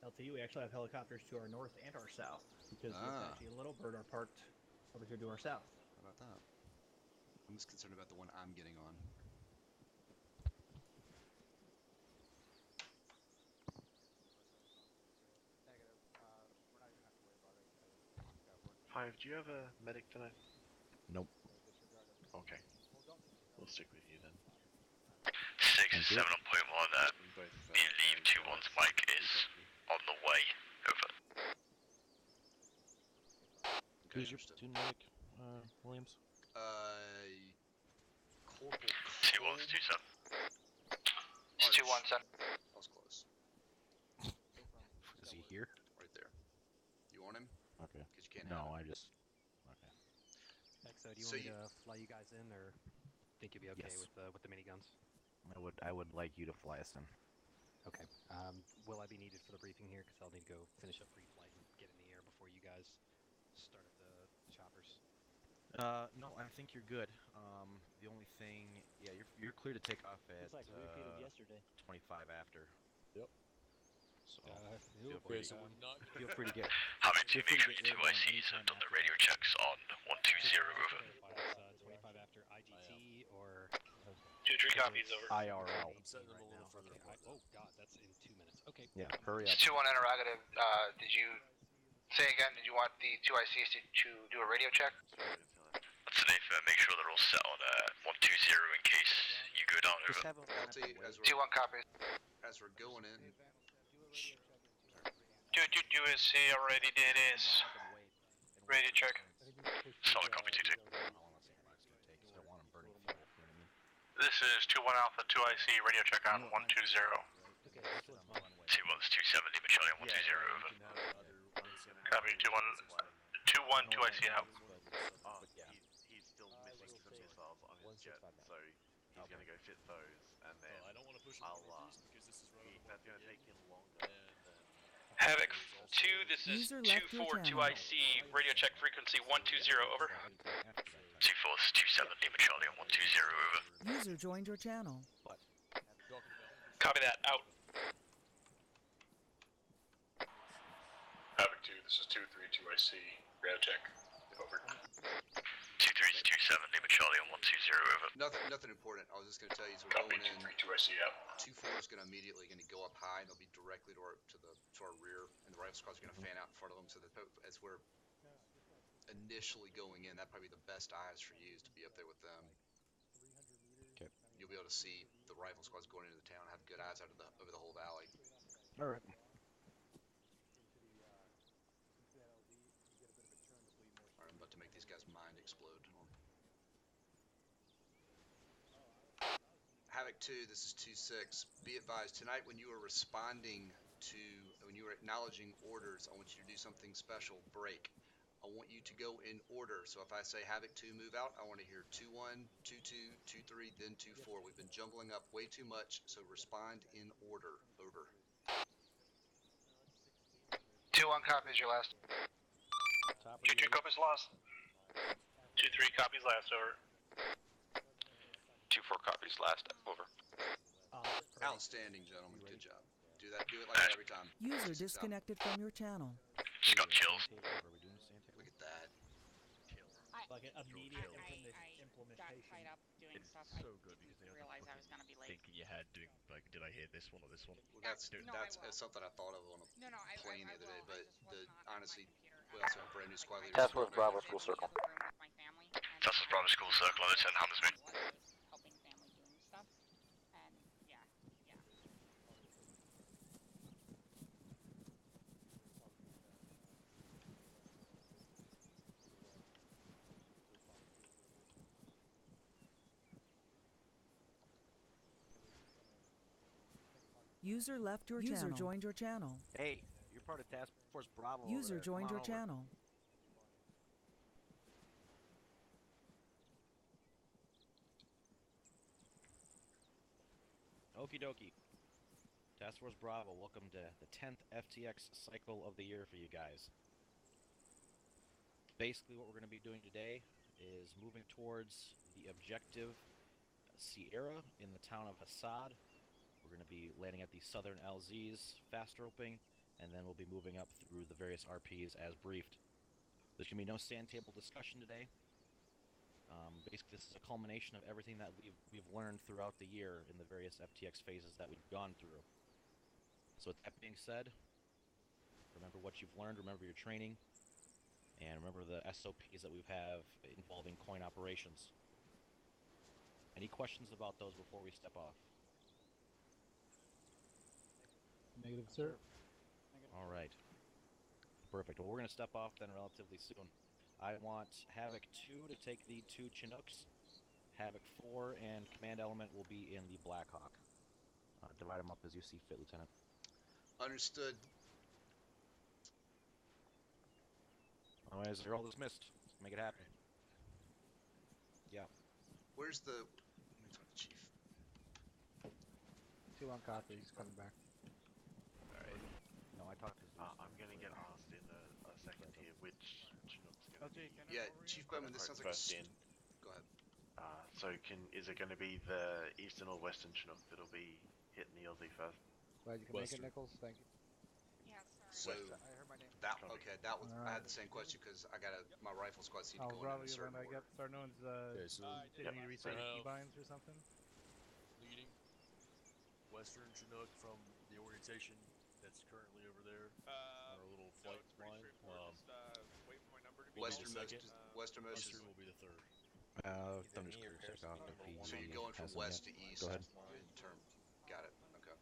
LT, we actually have helicopters to our north and our south because the Apache and Little Bird are parked over here to our south. How about that? I'm just concerned about the one I'm getting on. Hive, do you have a medic tonight? Nope. Okay. We'll stick with you then. 6 and 7 on point 1, believe 2-1's mic is on the way. Over. Okay, Who's your platoon medic, Williams? Corporal 2-1's 2-7. It's 2-1, son. That was close. Is he here? Right there. You want him? Okay. Because you can't No, have him. I just... Okay. So do you want me to fly you guys in, or think you'll be okay Yes. with the miniguns? I would like you to fly us in. Okay. Will I be needed for the briefing here? Because I'll need to go finish up pre-flight and get in the air before you guys start up the choppers. No, I think you're good. The only thing, yeah, you're clear to take off at It's like repeated yesterday. 25 after. Yep. So Feel free to get. Having to make sure your 2 ICs have done their radio checks on 120, over. 25 after IGT or 2-3 copies over. IRL. I'm setting them a little further. oh god, that's in 2 minutes. Okay. Yeah, hurry up. It's 2-1 interrogative. Did you say again? Did you want the 2 ICs to do a radio check? That's safe, make sure they're all set on 120 in case you go down, Just over. have them LT, as 2-1 copies. we're going in, 2-2 is he already did his radio check. Solid copy, 2-2. This is 2-1 Alpha 2 IC radio check on 120. Okay, this one's mine. 2-1's 270, Charlie on 120, over. Copy 2-1. 2-1 2 IC out. He's still missing some missiles on his jet, so he's gonna go fit those, and then I don't want to push it I'll, northeast because this is right that's gonna take him longer than... Havoc 2, this is User left your 2-4 2 channel. IC radio check frequency 120 over. 2-4's 270, Charlie on 120, over. User joined your channel. Copy that, out. Havoc 2, this is 2-3 2 IC radio check, over. 2-3's 270, Charlie on 120, over. nothing important. I was just going to tell you, as we're Copy going in, 2-3 2 IC out. 2-4 is going to immediately go up high, and they'll be directly to our rear, and the rifle squad's going to fan out in front of them. So that as we're initially going in, that'd probably be the best eyes for you is to be up there with them. Okay. You'll be able to see the rifle squads going into the town, have good eyes out of over the whole valley. All right. All right, I'm about to make these guys' mind explode. Havoc 2, this is 2-6. Be advised, tonight when you are when you are acknowledging orders, I want you to do something special. Break. I want you to go in order. So if I say Havoc 2, move out, I want to hear 2-1, 2-2, 2-3, then 2-4. We've been jumbling up way too much, so respond in order. Over. 2-1 copies your last. 2-2 copies last. 2-3 copies last, over. 2-4 copies last, over. Outstanding, gentlemen. Good job. Do it like that every time. User disconnected from your channel. Just got chills. Look at that. Like an immediate I got tied up doing stuff. so I good because didn't realize I was gonna be late. thinking you had doing like, did I hear this one or this one? Well, that's No, I will. something I thought of on a No, I plane the will. other day, I but just was not on my honestly, computer. we also have a brand new squad leader. Task Force Bravo, school circle. Task Force Bravo, school circle, on the 10 hammers me. Helping family doing stuff, and yeah. User left your channel. User joined your channel. Hey, you're part of Task Force Bravo. User joined your channel. Okie dokie. Task Force Bravo, welcome to the 10th FTX cycle of the year for you guys. Basically what we're going to be doing today is moving towards the objective Sierra in the town of Hassad. We're going to be landing at the southern LZs, fast roping, and then we'll be moving up through the various RPs as briefed. There's going to be no sand table discussion today. Basically, this is a culmination of everything that we've learned throughout the year in the various FTX phases that we've gone through. So with that being said, remember what you've learned, remember your training, and remember the SOPs that we have involving coin operations. Any questions about those before we step off? Negative, sir. All right. Perfect. Well, we're going to step off then relatively soon. I want Havoc 2 to take the 2 Chinooks. Havoc 4 and Command Element will be in the Blackhawk. Divide them up as you see fit, Lieutenant. Understood. Otherwise, they're all dismissed. Make it happen. Yeah. Where's the... Let me talk to Chief. 2 on copy. He's coming back. Alright. No, I talked to I'm gonna get asked in a second here which Chinook's gonna be. Yeah, Chief Bowman, this sounds like first in. Go ahead. So is it gonna be the eastern or western Chinook that'll be hitting the LZ first? Glad you can make it, Nichols. Thank you. Yes, So, sir. I heard my name. that was... I had the same question because I got my rifle squad seemed to go in a certain order. Start knowing did you research keybinds or something? Leading Western Chinook from the orientation that's currently over there. Our little flight line. Wait for my number to be Westernmost Eastern will be the third. Thunder's Crew took off. So you're going from west to east. Go ahead. In term. Got it. Okay.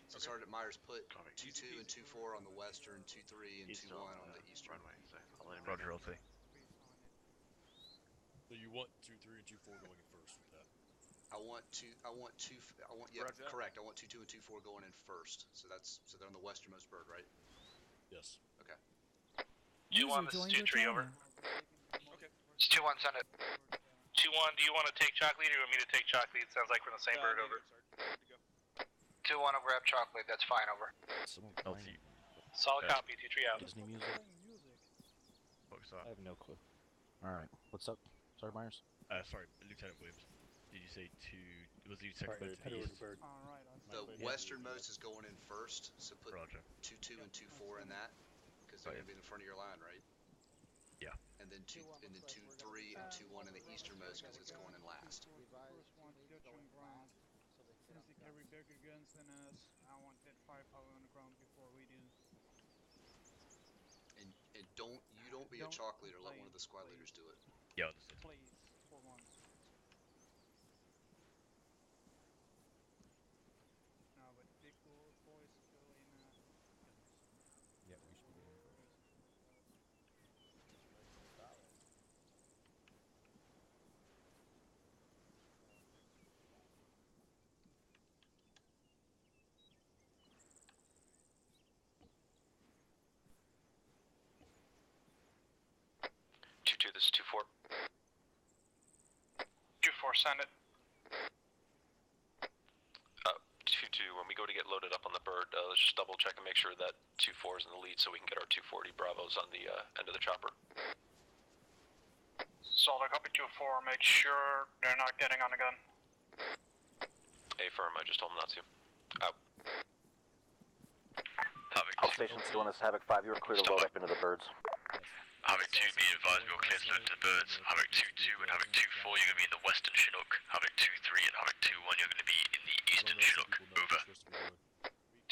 So Sergeant Myers put 2-2 and 2-4 on the western, 2-3 and 2-1 on the eastern. Runway, so I'll let him Roger, LT. So you want 2-3 and 2-4 going in first with that. Correct. I want 2-2 and 2-4 going in first. So they're on the westernmost bird, right? Yes. Okay. 2-1, this is 2-3, over. Okay. It's 2-1, send it. 2-1, do you want to take chalk lead or you want me to take chalk lead? Sounds like we're on the same bird, over. 2-1, I'll grab chalk lead, that's fine, over. LT. Solid copy, 2-3 out. Disney music. Focus on. I have no clue. Alright. What's up, Sergeant Myers? Sorry, Lieutenant Williams. Did you say was you second to the east? The westernmost is going in first, so put Roger. 2-2 and 2-4 in that, because they're going to be in the front of your line, right? Yeah. And then 2-3 and 2-1 in the easternmost, because it's going in last. Since they carry bigger guns than us, I want that firepower on the ground before we do. And you don't be a chalk leader. Let one of the squad leaders do it. Yeah, understood. Please, for once. No, but big boys still in. Yeah, we should be doing it. This is 2-4. 2-4, send it. 2-2, when we go to get loaded up on the bird, let's just double check and make sure that 2-4 is in the lead so we can get our 240 Bravos on the end of the chopper. Solid copy 2-4, make sure they're not getting on the gun. Affirm, I just told them not to. Out. All stations doing this Havoc 5, you are clear to load up into the birds. Havoc 2, be advised, we'll clear to the birds. Havoc 2-2 and Havoc 2-4, you're going to be in the western Chinook. Havoc 2-3 and Havoc 2-1, you're going to be in the eastern Chinook. Over.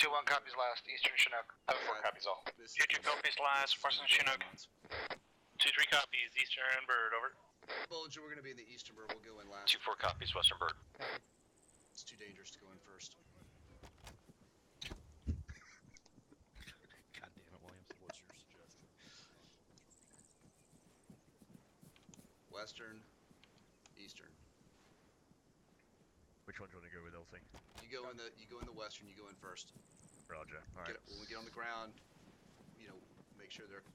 2-1 copies last, eastern Chinook. Havoc 4 copies all. 2-2 copies last, western Chinook. 2-3 copies, eastern bird, over. Bulger, we're going to be in the eastern bird. We'll go in last. 2-4 copies, western bird. It's too dangerous to go in first. God damn it, Williams. What's your suggestion? Western, eastern. Which one do you want to go with, LT? You go in the western. You go in first. Roger. All right. When we get on the ground, make sure they're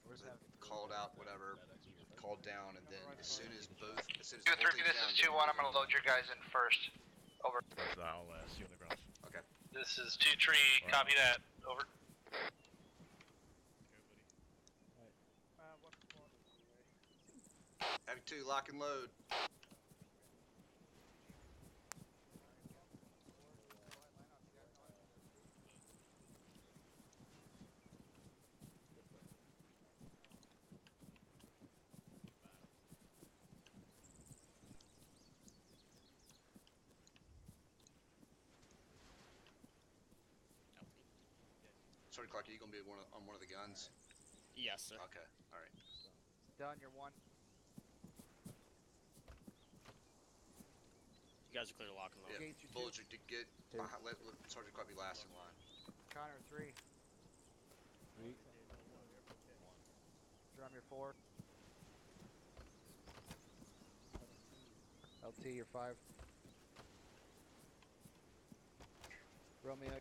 called out, whatever, called down, and then as soon as the whole 2-3, thing's this down, is 2-1, I'm gonna load your guys in first. Over. Roger that. I'll see you on the ground. Okay. This is 2-3, copy that. Over. Havoc 2, lock and load. Sergeant Clark, are you gonna be on one of the guns? Yes, sir. Okay, all right. Done. You're one. You guys are clear to lock and load. Yeah, Bulger, to get behind, let Sergeant Clark be last in line. Connor, 3. Drum, your 4. LT, you're 5. Romeo.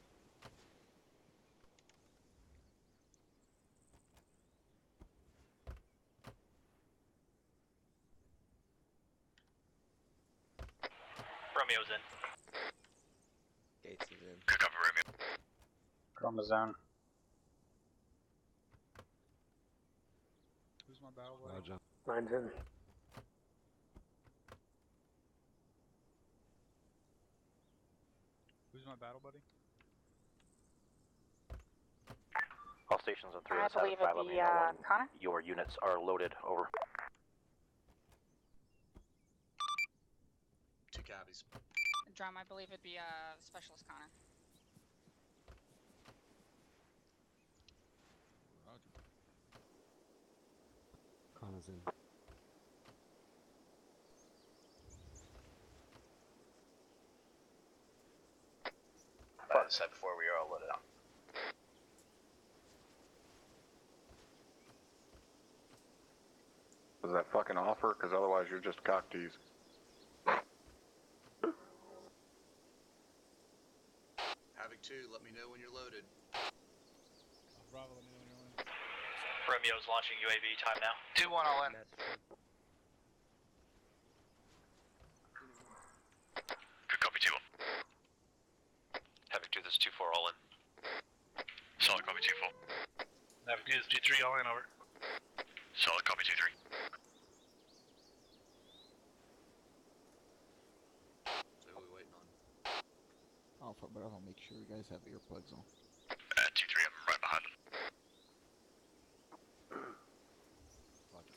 Romeo's in. Gates is in. Good cover, Romeo. Chromosome. Who's my battle buddy? Roger. Mine's in. Who's my battle buddy? All stations on 3 I believe it'd be, Connor? Your units are loaded. Over. 2 copies. Drum, I believe it'd be, Specialist Connor. Roger. Connor's in. I said before, we are all loaded up. Was that fucking offer? Because otherwise you're just cock tease. Havoc 2, let me know when you're loaded. Bravo, let me know when you're in. Romeo's launching UAV time now. 2-1 all in. Good copy, 2-1. Havoc 2, this is 2-4 all in. Solid copy, 2-4. Havoc 2, this is 2-3 all in, over. Solid copy, 2-3. So who are we waiting on? Alpha Bravo, make sure you guys have earplugs on. 2-3, I'm right behind them. Roger.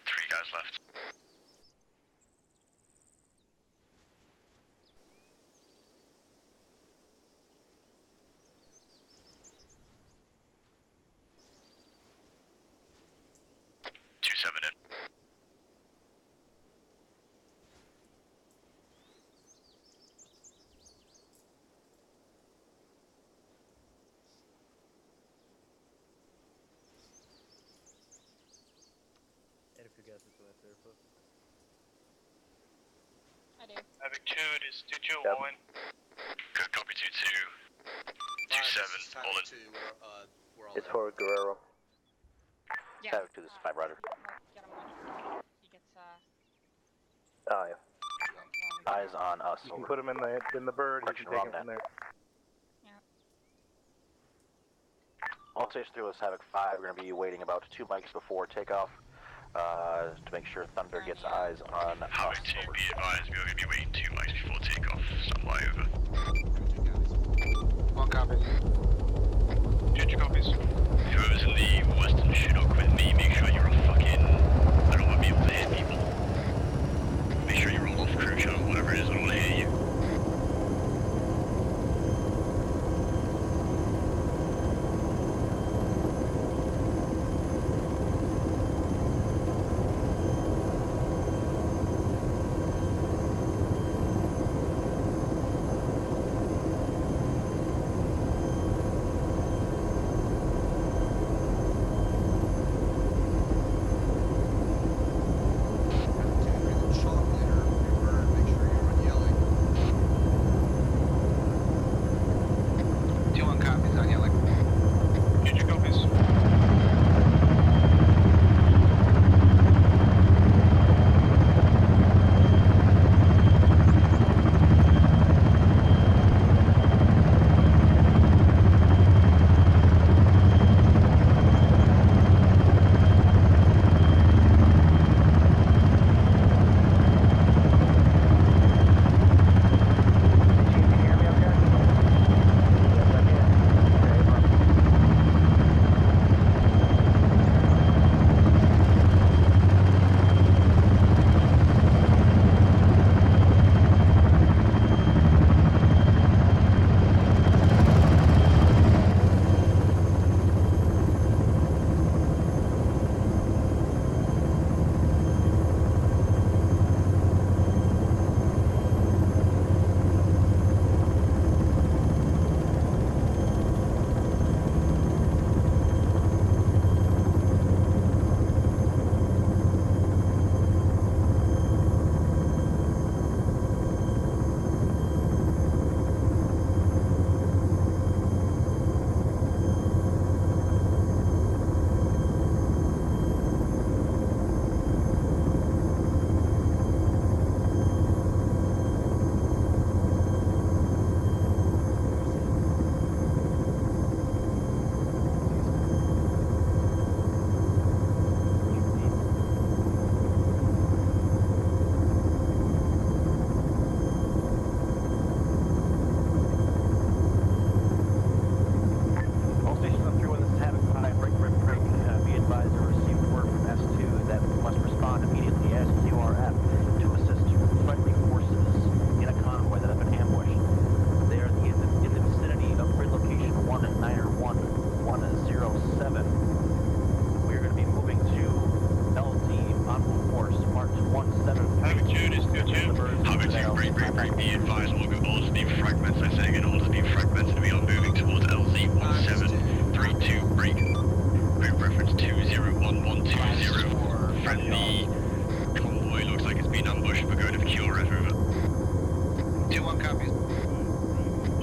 3 guys left. And if you guys are going to I do. Havoc 2, this is 2-2 all in. Good copy, 2-2. 2-7 all in. 2, we're all It's in. for Guerrero. Yeah. Havoc 2, this is 5 Rider. Get him when he gets, Oh, yeah. Eyes on us. You can put him in the bird, you can take him from there. All station 3 was Havoc 5. We're going to be waiting about 2 mics before takeoff to make sure Thunder gets eyes on us. Havoc 2, be advised, we are going to be waiting 2 mics before takeoff. Stand by, over. 1 copy. 2 copies. Whoever's in the western Chinook with me, make sure you're a fucking... I don't want to be able to hear people. Make sure you're all off crew channel, whatever it is, I don't want to hear you.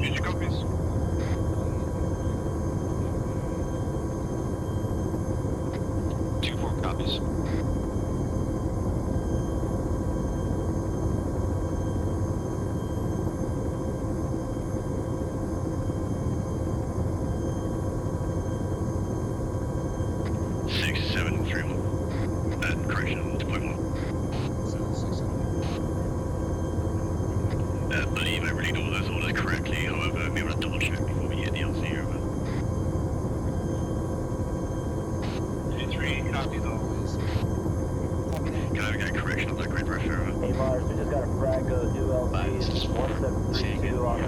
Future copies. Two 4 copies. Correction, deployment. 767. I believe I really know those orders correctly, however, I'm able to double check before we hit the LC over. 2-3, copies always. Can I get a correction on that grid ref over? Hey Mars, we just got a frag go due LC 1732 on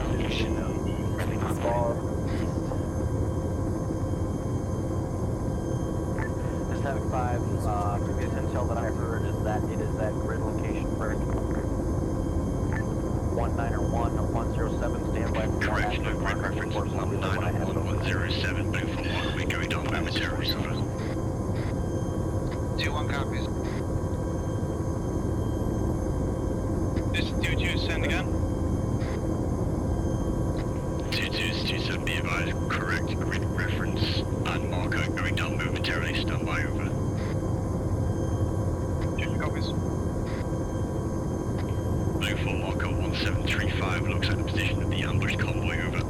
the bar. Just having 5, previous intel that I heard is that it is at grid location break. 191 107, standby for correction, no grid reference 191 107, blue for one, we're going down momentarily over. 2-1 copies. This is 2-2, send again. 2-2 is 27, be advised, correct grid reference and marker going down momentarily, standby over. 2 copies. Blue for marker 1735, looks like the position of the ambush convoy over.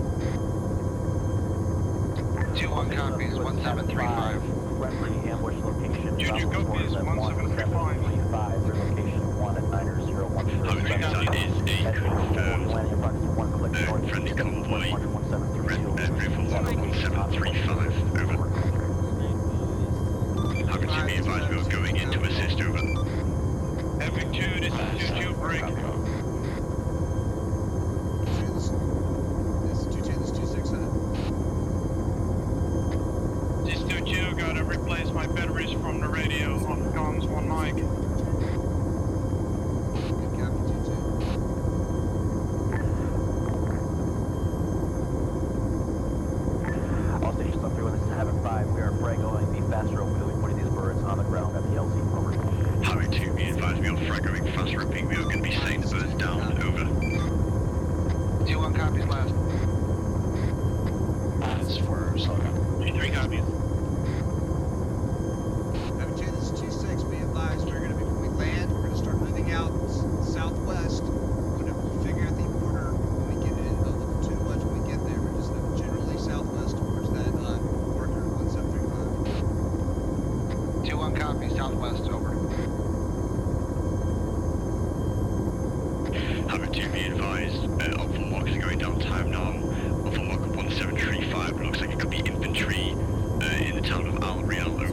2-1 copies, 1735. Friendly ambush location. 2 copies, 1735. Their location 1 at 90107. Is a confirmed Landing approximately 1 click north. friendly convoy, blue for marker 1735, over. Having to be advised we are going in to assist, over. Every 2, this is 2-2, break. This is 2-2, this is 2-6. This 2-2, gotta replace my batteries from the radio on comms 1 mic. Good copy, 2-2. All stations up here with this is Havoc 5. We are fragoing the fast rope. We'll be putting these birds on the ground at the LC. Over. Having to be advised we are fragging fast roping, we are going to be setting the birds down, over. 2-1 copies last. That's for Solomon. 3 copies. Having 2, this is 2-6, be advised we're going to be, when we land, we're going to start moving out southwest. We'll figure out the order when we get in, don't look too much when we get there, we're just generally southwest towards that marker 1735. 2-1 copy, southwest, over. Having to be advised, Alpha Mark is going down time now. Alpha Mark 1735, looks like it could be infantry in the town of Al Real, over.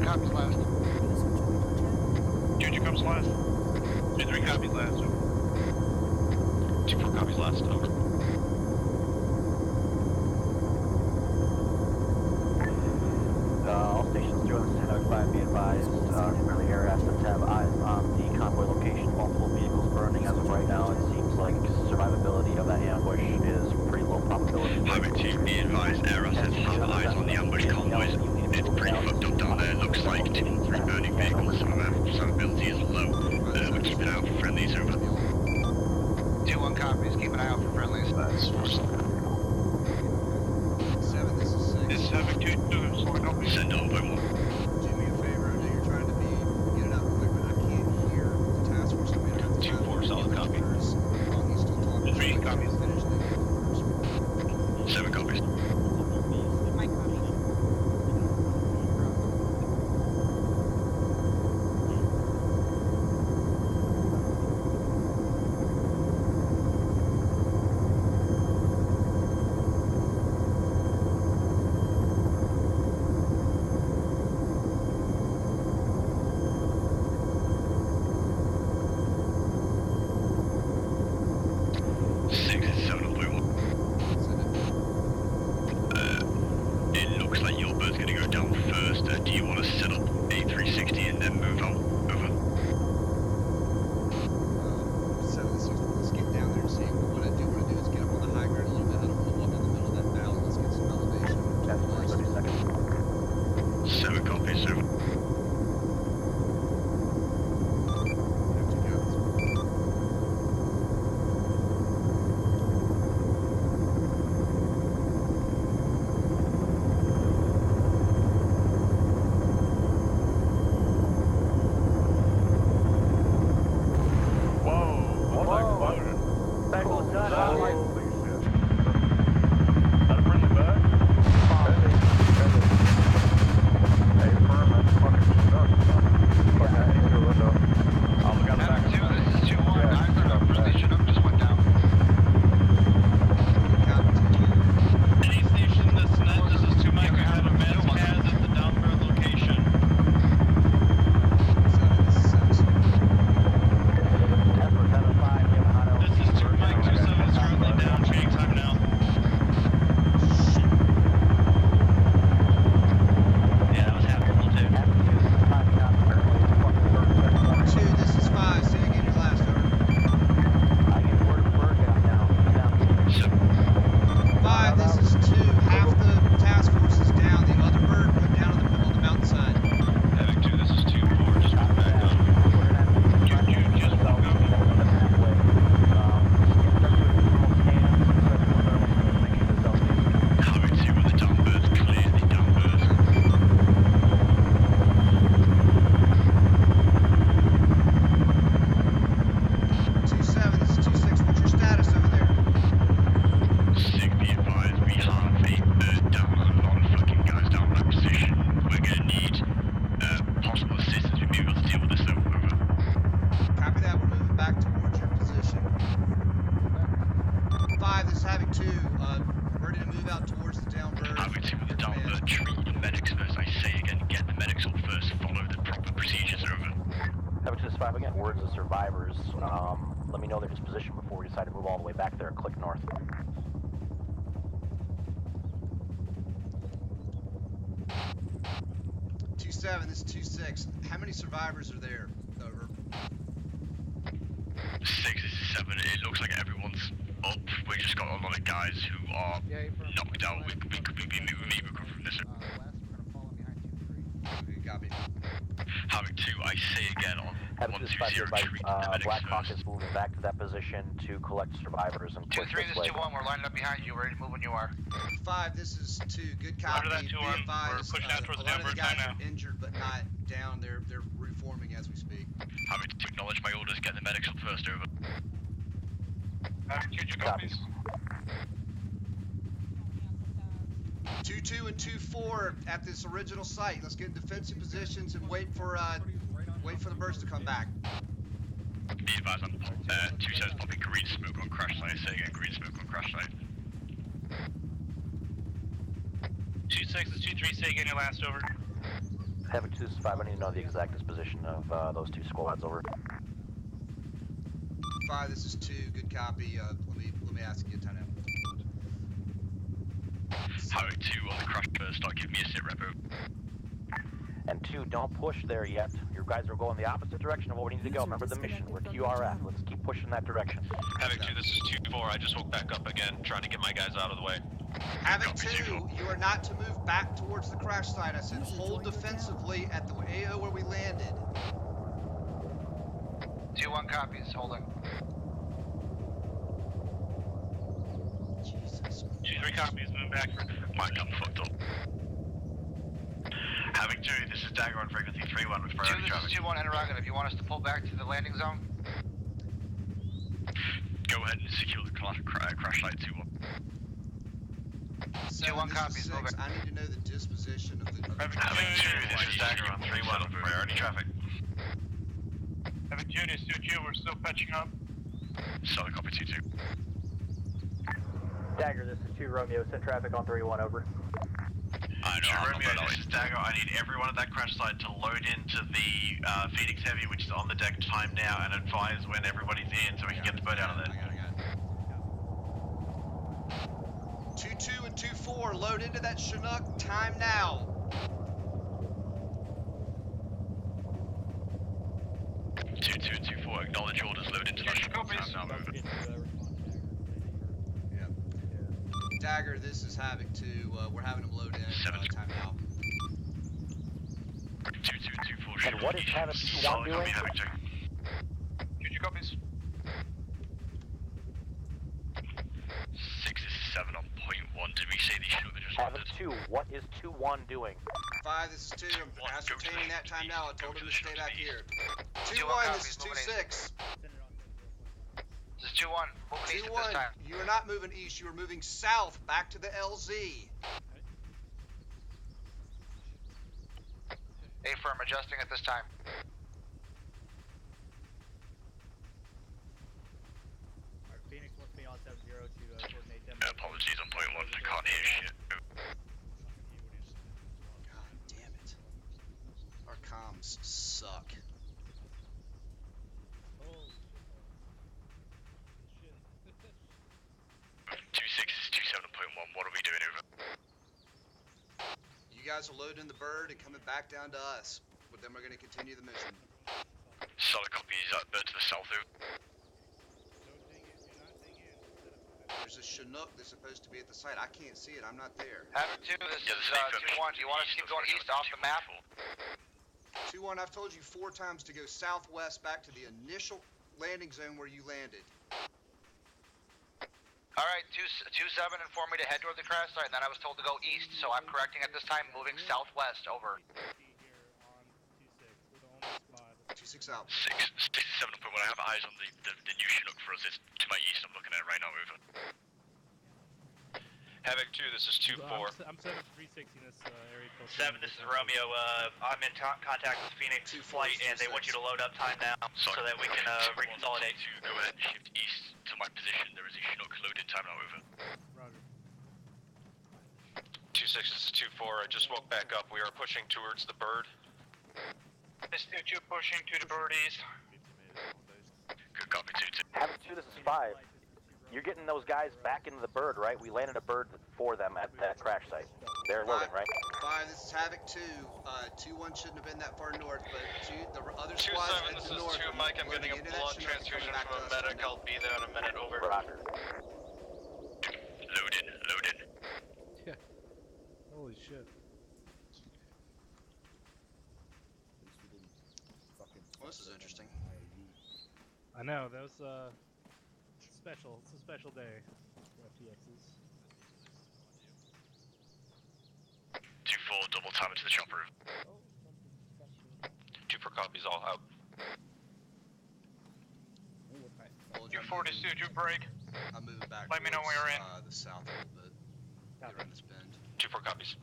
Copies last. 2-2 comes last. 2-3 copies last, over. 2-4 copies last, over. All stations through this 1005, be advised. Currently air assets have eyes on the convoy location. Multiple vehicles burning as of right now. It seems like survivability of that ambush is pretty low probability. Having to be advised, air assets have eyes on the ambush convoys. It's pretty fucked up down there. Looks like 2 or 3 burning vehicles. Survivability is low. We're keeping an eye out for friendlies, over. 2-1 copies, keep an eye out for friendlies. That's for 7, this is 6. This is Havoc 2-2, so copy. Send on by 1. Do me a favor, I know you're trying to get it out quick, but I can't hear the task force. I'm going to have to 2-4, solid copy. While he's still talking. 3 copies. Finish the orders. 7 copies. My copy. It looks like your bird's going to go down first. Do you want to set up A360 and then move out? Over. 7, this is, let's get down there and see. What I do want to do is get up on the high ground a little bit. I don't want to walk in the middle of that valley. Let's get some elevation. That's 30 seconds. 7 copies, over. Havoc 2-5, again, words of survivors. Let me know their disposition before we decide to move all the way back there and click north. 2-7, this is 2-6. How many survivors are there? Over. 6, this is 7. It looks like everyone's up. We just got a lot of guys who are knocked out. We could be moving from this. West, we're gonna follow behind 2-3. Copy. Havoc 2, I say again on Havoc 2-5, Black Hawk is moving back to that position to collect survivors and push 2-3, this this way. 2-1, we're lining up behind you, ready to move when you are. 5, this is 2. Good copy. Roger that, 2-1. Be advised, We're pushing out towards a lot of the the guys now. are injured but not down. They're reforming as we speak. Havoc 2, acknowledge my orders. Get the medics up first, over. Havoc 2, your copies. 2-2 and 2-4 at this original site. Let's get in defensive positions and wait for the birds to come back. Be advised, I'm 2-7's popping green smoke on crash site. Say again, green smoke on crash site. 2-6 is 2-3, say again your last, over. Havoc 2-5, I need to know the exact disposition of those two squads, over. 5, this is 2. Good copy. Let me ask you a time out. Havoc 2 on the crash first. Start giving me a sit rep. And 2, don't push there yet. Your guys are going the opposite direction of what we need to go. Remember the mission. We're QRF. Let's keep pushing that direction. Havoc 2, this is 2-4. I just woke back up again, trying to get my guys out of the way. Havoc 2, you are not to move back towards the crash site. I said hold defensively at the AO where we landed. 2-1 copies, holding. 2-3 copies, moving back for... My gun fucked up. Havoc 2, this is Dagger on frequency 3-1 with priority traffic. This is 2-1 interrogative. You want us to pull back to the landing zone? Go ahead and secure the crash site 2-1. 2-1 copies, move back. I need to know the disposition of the... Havoc 2, this is Dagger on 3-1 with priority traffic. Havoc 2, this is 2-2, we're still patching up. Solid copy 2-2. Dagger, this is 2 Romeo. Send traffic on 3-1, over. I know, Romeo, this is Dagger. I need everyone at that crash site to load into the Phoenix Heavy, which is on the deck time now, and advise when everybody's in so we can get the boat out of there. 2-2 and 2-4, load into that Chinook, time now. 2-2 and 2-4, acknowledge orders, load into that Chinook, time now, over. Dagger, this is Havoc 2, we're having them load in, time now. 2-2 and 2-4, And what is Havoc 2-1 doing? Havoc 2. Future copies. 6 is 7 on point 1. Did we say these Chinook just Havoc landed? 2, what is 2-1 doing? 5, this is 2, I'm ascertaining that time now. I told him to stay back here. 2-1, this is 2-6. This is 2-1, moving east at this time. You are not moving east, you are moving south, back to the LZ. A-firm adjusting at this time. Phoenix wants me on 7-0 to coordinate them. Apologies on point 1, I can't hear shit. God damn it. Our comms suck. 2-6 is 2-7.1, what are we doing over? You guys are loading the bird and coming back down to us. But then we're going to continue the mission. Solid copy, is that bird to the south over? There's a Chinook that's supposed to be at the site. I can't see it, I'm not there. Havoc 2, this is 2-1. Do you want us to keep going east off the map? 2-1, I've told you 4 times to go southwest back to the initial landing zone where you landed. Alright, 2-7 informed me to head toward the crash site, and then I was told to go east, so I'm correcting at this time, moving southwest, over. 2-6 out. 7.1, I have eyes on the new Chinook for us, it's to my east, I'm looking at it right now, over. Havoc 2, this is 2-4. I'm 7-3-16 this area code. 7, this is Romeo. I'm in contact with Phoenix Flight, and they want you to load up time now so that we can reconsolidate. Go ahead and shift east to my position. There is a Chinook loaded time now, over. Roger. 2-6, this is 2-4. I just woke back up. We are pushing towards the bird. This is 2-2. 2-2 pushing to the birdies. Good copy, 2-2. Havoc 2, this is 5. You're getting those guys back into the bird, right? We landed a bird for them at that crash site. They're loading, right? 5, this is Havoc 2. 2-1 shouldn't have been that far north, but the other squads head to north. 2-7, this is 2 Mike. I'm getting a blood transfusion from a medic. I'll be there in a minute. Over. Roger. Loaded. Yeah. Holy shit. Well, this is interesting. I know, that was special. It's a special day for FTXs. 2-4, double time into the chopper. 2-4 copies, all out. 2-4 to suit you, break. I'm moving back. Let me know when you're in. The south a little bit. Get around this bend. 2-4 copies.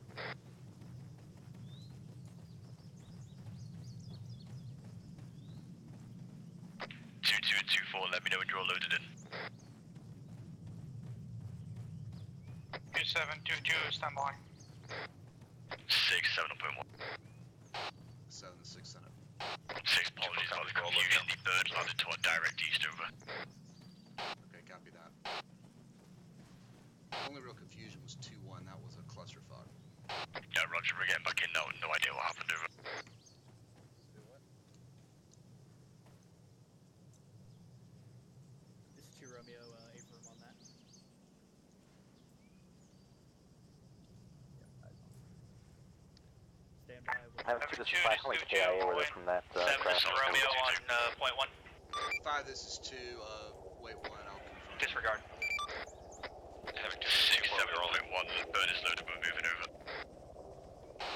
Two and 2-4, let me know when you're all loaded in. 2-7, 2-2, stand by. 6, 7.1. 7 to 6 center. 6, apologies about the confusion. The bird landed to our direct east over. Okay, copy that. The only real confusion was 2-1. That was a clusterfuck. Yeah, roger, we're getting back in now. No idea what happened over. This is 2 Romeo, affirm on that. Stand by. Havoc 2, this is 5. How many KIA were there from that crash? 7 Romeo on point 1. 5, this is 2, wait 1, I'll confirm. Disregard. Havoc 6, 7.1, the bird is loaded, we're moving over.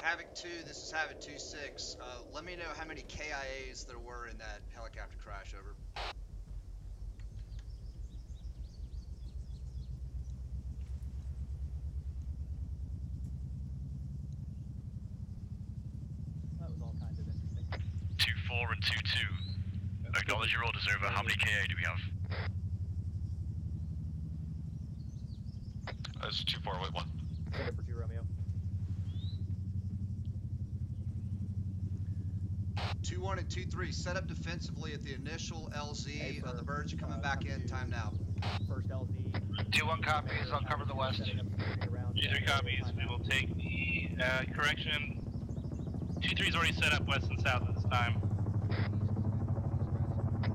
Havoc 2, this is Havoc 2-6. Let me know how many KIAs there were in that helicopter crash, over. That was all kind of interesting. 2-4 and 2-2. Acknowledge your orders over. How many KA do we have? That's 2-4, wait 1. Send it for 2 Romeo. 2-1 and 2-3, set up defensively at the initial LZ. The birds are coming back in. Time now. First LZ. 2-1 copies. I'll cover the west. 2-3 copies. We will take the correction. 2-3's already set up west and south at this time.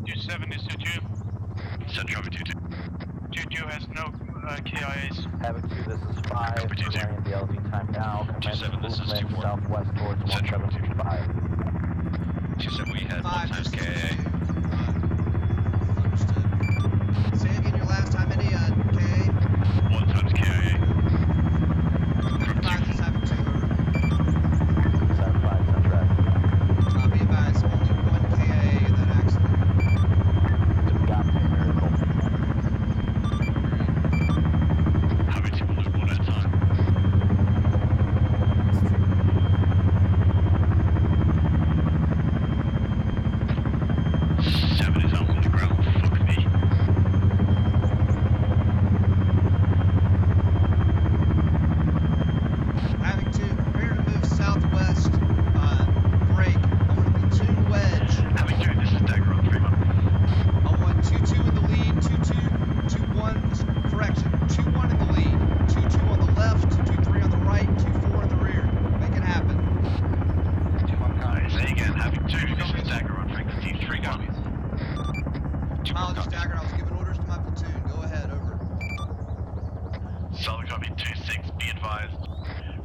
2-7 is 2-2. Send traffic 2-2. 2-2 has no KIAs. Havoc 2, this is 5. We're landing the LZ time now. Commence movement southwest towards 1725. 2-7, we had 1 times KA. Understood. Say again your last time, any KA? 1 times KIA. From 5, this is Havoc 2, over. 7-5, on track. Be advised, only 1 KA in that accident. It's a goddamn miracle. Havoc 2 will load 1 at a time.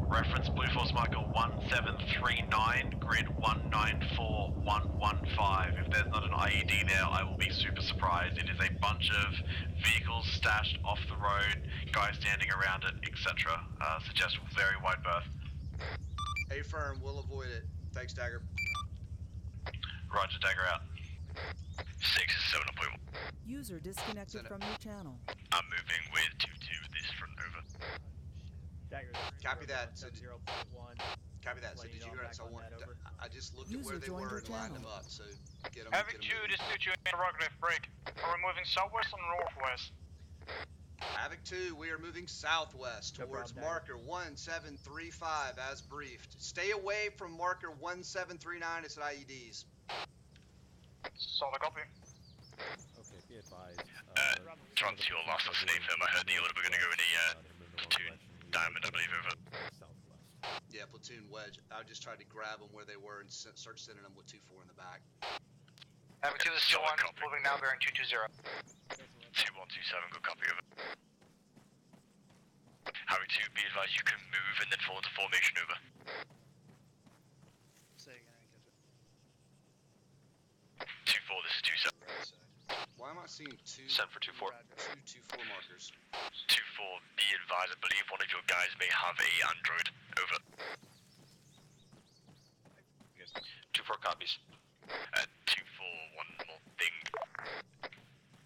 Reference Blue Force marker 1739, grid 194115. If there's not an IED there, I will be super surprised. It is a bunch of vehicles stashed off the road, guys standing around it, etc. Suggest very wide berth. A-firm, we'll avoid it. Thanks, Dagger. Roger, Dagger out. 6 is 7.1. User disconnected from your channel. I'm moving with 2-2 this front, over. Dagger, copy that. So 0.1. Copy that. So did you guys? I just looked at where they were and lined them up. So get them. Having 2 to suit you interrogative break. Are we moving southwest or northwest? Havoc 2, we are moving southwest towards marker 1735 as briefed. Stay away from marker 1739, it's at IEDs. Solid copy. Okay, be advised. Trans, your last name firm. I heard the order we're going to go in a Platoon Diamond, I believe, over. Yeah, Platoon Wedge. I just tried to grab them where they were and start sending them with 2-4 in the back. Having 2 is 2-1, moving now, bearing 220. 2127, good copy, over. Harry 2, be advised you can move and then fall into formation, over. Say again, I didn't catch it. 2-4, this is 27. Why am I seeing two? Send for 2-4. Two 2-4 markers. 2-4, be advised, I believe one of your guys may have a android, over. 2-4 copies. 2-4, one more thing.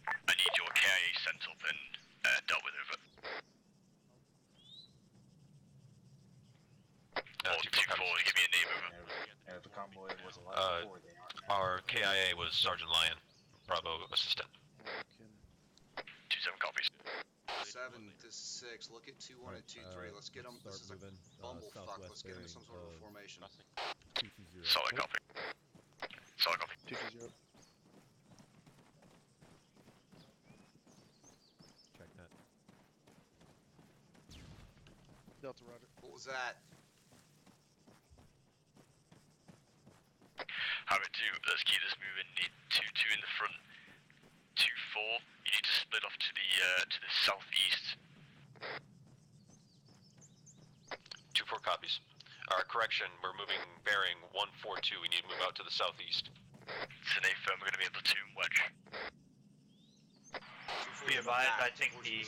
I need your KIA sent up and dealt with, over. 2-4, give me a name, over. The convoy was allowed before they aren't. Our KIA was Sergeant Lyon, Bravo Assistant. 2-7 copies. 7 to 6. Look at 2-1 and 2-3. Let's get them. This is a bumblefuck. Let's get them in some sort of a formation. Solid copy. Solid copy. 220. Check that. Delta, roger. What was that? Harry 2, let's keep this moving. Need 2-2 in the front. 2-4, you need to split off to the southeast. 2-4 copies. Correction, we're moving bearing 142. We need to move out to the southeast. It's an A firm, we're going to be in Platoon Wedge. Be advised, I think the...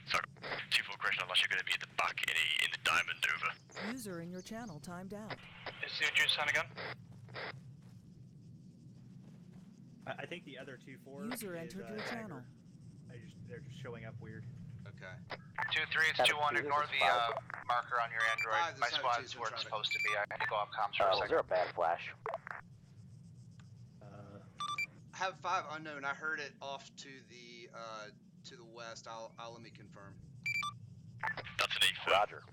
Sorry, 2-4 correction, unless you're going to be at the back in the diamond, over. User in your channel timed out. Is the juice on again? I think the other 2-4 User entered your channel. They're just showing up weird. Okay. 2-3, it's 2-1. Ignore the marker on your Android. My squad's where it's supposed to be. I had to go off comms for a second. Was there a bad flash? Have 5 unknown. I heard it off to the west. I'll let me confirm. That's an A firm. Roger.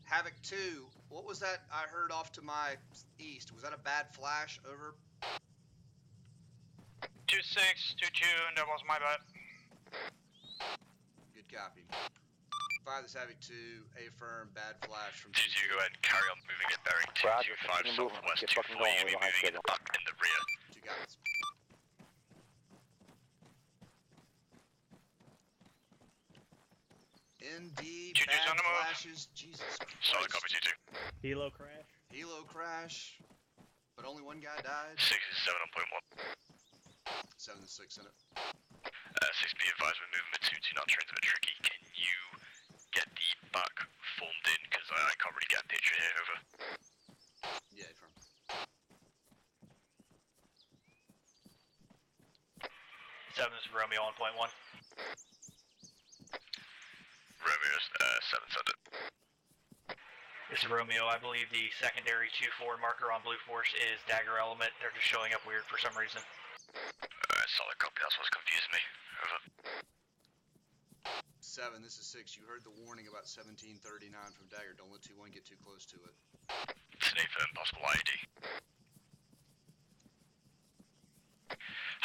Havoc 2. What was that I heard off to my east? Was that a bad flash? Over. 2-6, 2-2, and that was my bad. Good copy. 5 is Havoc 2, A firm, bad flash from 2-2, go ahead and carry on moving it, bearing 225 southwest, 2-4, you're going to be moving it up in the rear. 2 guys. ND, bad flashes, Jesus Christ. Solid copy, 2-2. Helo crash? Helo crash, but only one guy died. 6 is 7 on point 1. 7 to 6 in it. 6, be advised, we're moving with 2-2, not trains a bit tricky. Can you get the back formed in? Because I can't really get a picture here, over. Yeah, from. 7 is Romeo on point 1. Romeo's 7 send it. This is Romeo. I believe the secondary 2-4 marker on Blue Force is Dagger Element. They're just showing up weird for some reason. Solid copy, that's what's confusing me. Over. 7, this is 6. You heard the warning about 1739 from Dagger. Don't let 2-1 get too close to it. It's an A firm, possible IED.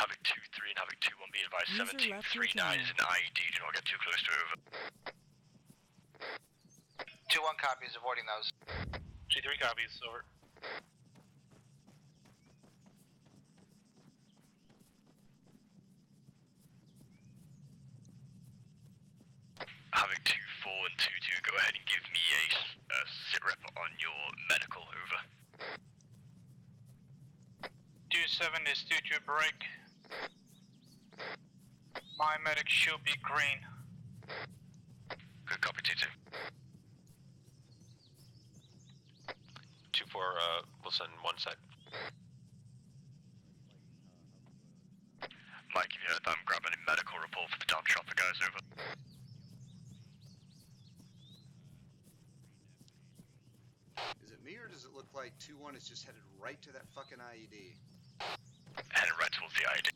Havoc 2-3 and Havoc 2-1, be advised, 1739 is an IED. Do not get too close to it, over. 2-1 copies, avoiding those. 2-3 copies, over. Havoc 2-4 and 2-2, go ahead and give me a sit rep on your medical, over. 2-7 is 2-2 break. My medic should be green. Good copy, 2-2. 2-4, we'll send one side. Mike, if you heard that, I'm grabbing a medical report for the down chopper, guys, over. Is it me or does it look like 2-1 is just headed right to that fucking IED? Headed right towards the IED.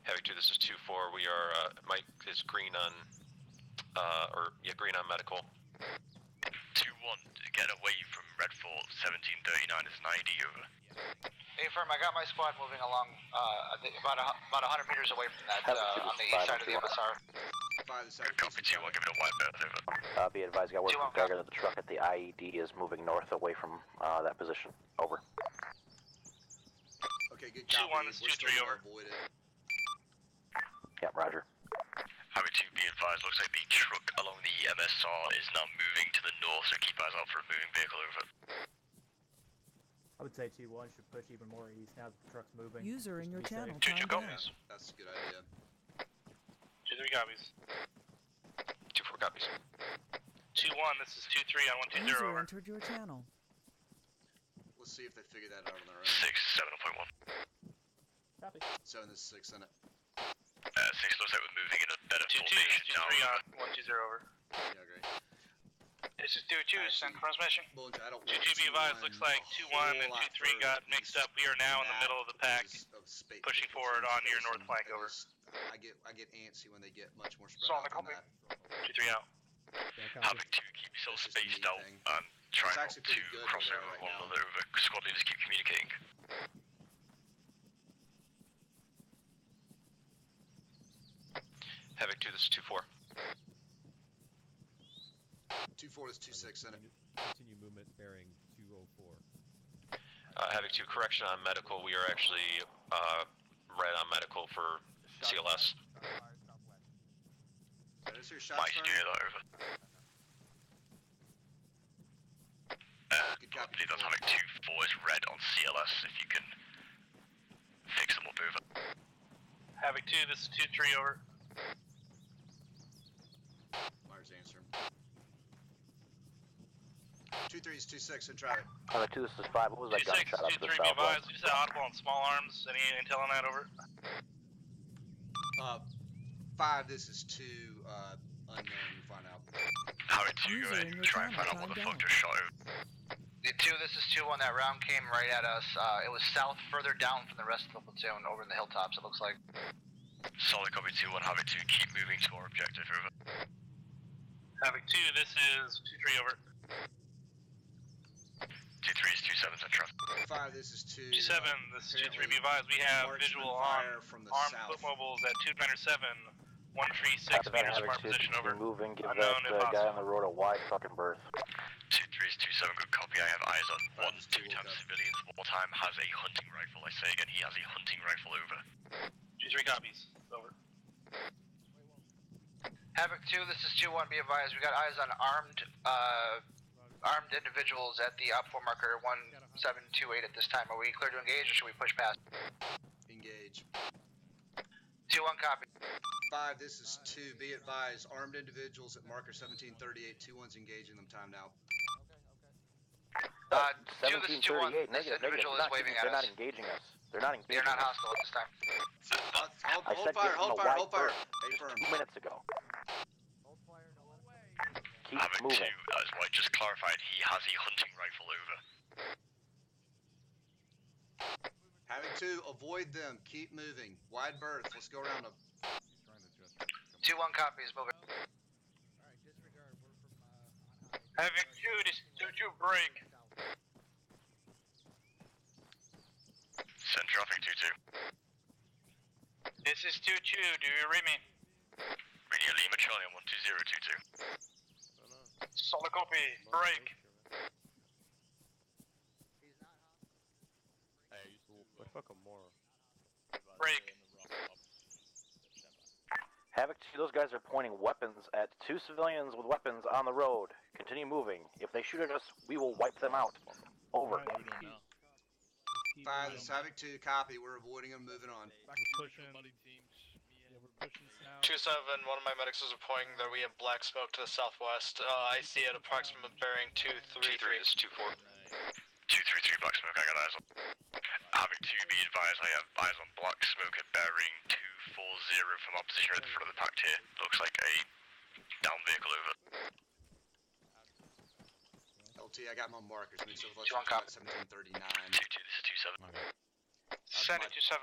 Havoc 2, this is 2-4. We are, Mike is green on, green on medical. 2-1, get away from Red Fort 1739 is an ID, over. Hey, firm, I got my squad moving along, about 100 meters away from that, on the east side of the MSR. Copy 2-1, give it a wide berth, over. Be advised, got word from Geiger that the truck at the IED is moving north away from that position. Over. Okay, good copy. 2-1, this is 2-3, over. Yeah, roger. Havoc 2, be advised, looks like the truck along the MSR is now moving to the north, so keep eyes out for a moving vehicle, over. I would say T1 should push even more east now that the truck's moving. User in your channel. 2-2 copies. That's a good idea. 2-3 copies. 2-4 copies. 2-1, this is 2-3 on 120, User over. entered your channel. Let's see if they figure that out on their own. 6-7.1. Copy. 7 is 6 in it. 6 looks like we're moving in a better 2-2, formation now. 2-3 on 120, over. Yeah, great. This is 2-2, send transmission. 2-2 be advised, looks like 2-1 and 2-3 got mixed up. We are now in the middle of the pack, pushing forward on your north flank, over. I get antsy when they get much more spread out than that. 2-3 out. Havoc 2, keep yourself spaced out and try not to cross over one another, over. Squad leaders keep communicating. Havoc 2, this is 2-4. 2-4 is 2-6 in it. Continue movement bearing 204. Havoc 2, correction on medical. We are actually red on medical for CLS. Is there shot Might you hear that, over? I believe that's Havoc 2-4 is red on CLS, if you can fix them up, over. Havoc 2, this is 2-3, over. Myers answer. 2-3 is 2-6 in traffic. Havoc 2, this is 5. What was that gunshot up to the 2-3, be southwest? advised, we just had audible on small arms. Any intel on that, over? 5, this is 2, unknown, find out. Havoc 2, go ahead and try and find out what the fuck just shot over. 2, this is 2-1, that round came right at us. It was south, further down from the rest of the platoon, over in the hilltops, it looks like. Solid copy 2-1, Havoc 2, keep moving to our objective, over. Havoc 2, this is 2-3, over. 2-3 is 2-7, send traffic. 5, this is 2. 2-7, this is 2-3, be advised, we have visual on armed foot mobiles at 297, 136 meters from our position, over. Moving, give that guy on the road a wide fucking berth. 2-3 is 2-7, good copy. I have eyes on 1-2 times civilians. Wartime has a hunting rifle. I say again, he has a hunting rifle, over. 2-3 copies, over. Havoc 2, this is 2-1, be advised, we got eyes on armed individuals at the OP4 marker 1728 at this time. Are we clear to engage or should we push past? Engage. 2-1 copy. 5, this is 2, be advised, armed individuals at marker 1738, 2-1's engaging them, time now. 2, this is 2-1, this individual is waving at us. They're not engaging us. They're not engaging They're not us. hostile at this time. Hold fire. Stay firm. 2 minutes ago. Keep Havoc 2, moving. as I just clarified, he has a hunting rifle, over. Havoc 2, avoid them, keep moving. Wide berth, let's go around them. 2-1 copies, moving. Havoc 2, this is 2-2 break. Send traffic 2-2. This is 2-2, do you read me? Radio Lima Charlie on 12022. Solid copy, break. What fuck a moron. Break. Havoc 2, those guys are pointing weapons at 2 civilians with weapons on the road. Continue moving. If they shoot at us, we will wipe them out. Over. 5, this is Havoc 2, copy, we're avoiding them, moving on. We're pushing. Yeah, we're pushing south. 2-7, one of my medics is reporting that we have black smoke to the southwest. I see at approximate bearing 2-3. 2-3 is 2-4. 2-3-3 black smoke, I got eyes on. Havoc 2, be advised, I have eyes on black smoke at bearing 240 from our position at the front of the pact here. Looks like a down vehicle, over. LT, I got my markers, I mean, so let's look at 1739. 2-2, this is 2-7. Send it 2-7.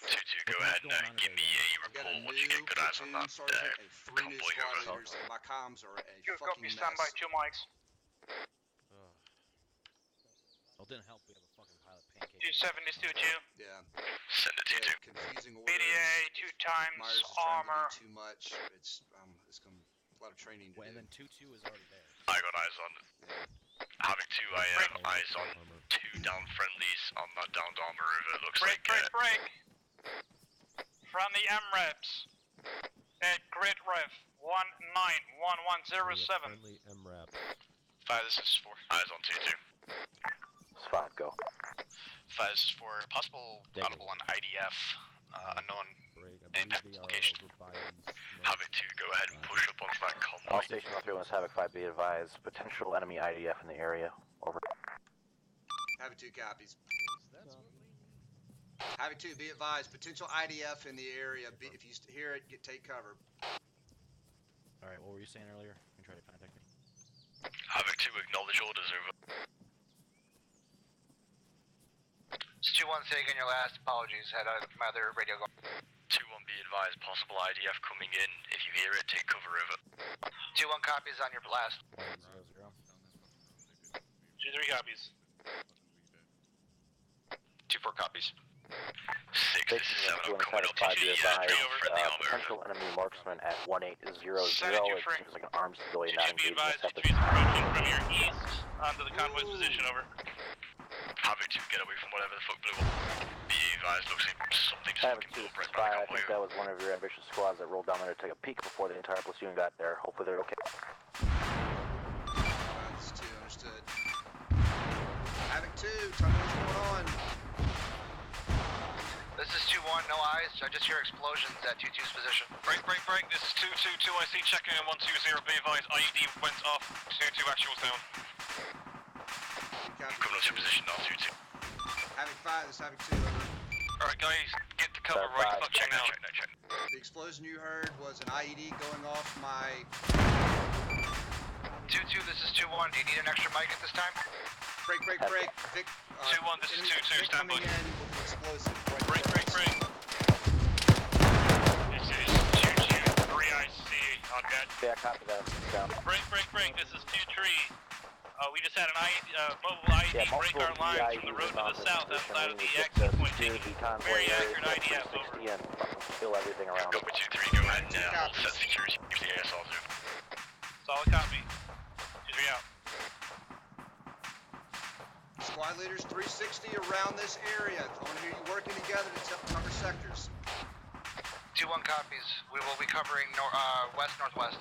2-2, go ahead and give me a report once you get good eyes on that Sergeant, and 3 new convoy, squad over. leaders. My comms are a Good fucking copy, mess. stand by, 2 mics. Well, it didn't help. We have a fucking pilot pancake. 270 is 2-2. Yeah. Send it to 2. Confusing orders. BDA 2 times Myers is armor. trying to do too much. It's gonna a lot of training to do. And then 2-2 is already there. I got eyes on it. Havoc 2, I have eyes on 2 down friendlies on that downed armor river. Looks break, like break. From the MREPs at grid ref 191107. Friendly MRAP. 5, this is 4. Eyes on 2-2. Spot, go. 5, this is 4. Possible audible on IDF, unknown impact location. Havoc 2, go ahead and push up onto that convoy. All station 3 Havoc 5, be advised. Potential enemy IDF in the area. Over. Havoc 2 copies. Havoc 2, be advised. Potential IDF in the area. If you hear it, take cover. Alright, what were you saying earlier? You can try to contact me. Havoc 2, acknowledge orders, over. It's 2-1 taking your last. Apologies, had my other radio going. 2-1, be advised. Possible IDF coming in. If you hear it, take cover, over. 2-1 copies on your last. 0-0. 2-3 copies. 2-4 copies. 6, this is 7, I'm coming up to be the advised. friendly armor. Potential enemy marksman at 1800. It seems like an armed civilian You not should be engaged advised, in T3 is approaching from your east onto the convoy's position, over. Havoc 2, get away from whatever the fuck blew up. Be advised, looks like something just Havoc fucking 2, blew up right spy. by I the think convoy. that was one of your ambitious squads that rolled down there to take a peek before the entire platoon got there. Hopefully they're okay. That's 2, understood. Havoc 2, tell me what's going on. This is 2-1, no eyes. I just hear explosions at 2-2's position. Break. This is 2-2, I see checking in 120, be advised. IED went off. 2-2, actuals down. Coming up to position now, 2-2. Havoc 5, this is Havoc 2, over. Alright, guys, get to cover right the fuck check now. Check. The explosion you heard was an IED going off my... 2-2, this is 2-1. Do you need an extra mic at this time? Break. Vic, 2-1, this is 2-2, stand by. Coming in with explosive. Break. This is 2-2, 3IC, on deck. Yeah, copy that. Down. Break. This is 2-3. We just had an mobile IED break our lines from the road to the south outside of the exit point, taking very accurate IDF, over. Kill everything around. Go with 2-3, go ahead and hold set security. Use the ASL zoom. Solid copy. 2-3 out. Squad leaders 360 around this area. I want to hear you working together to cover sectors. 2-1 copies. We will be covering west-northwest.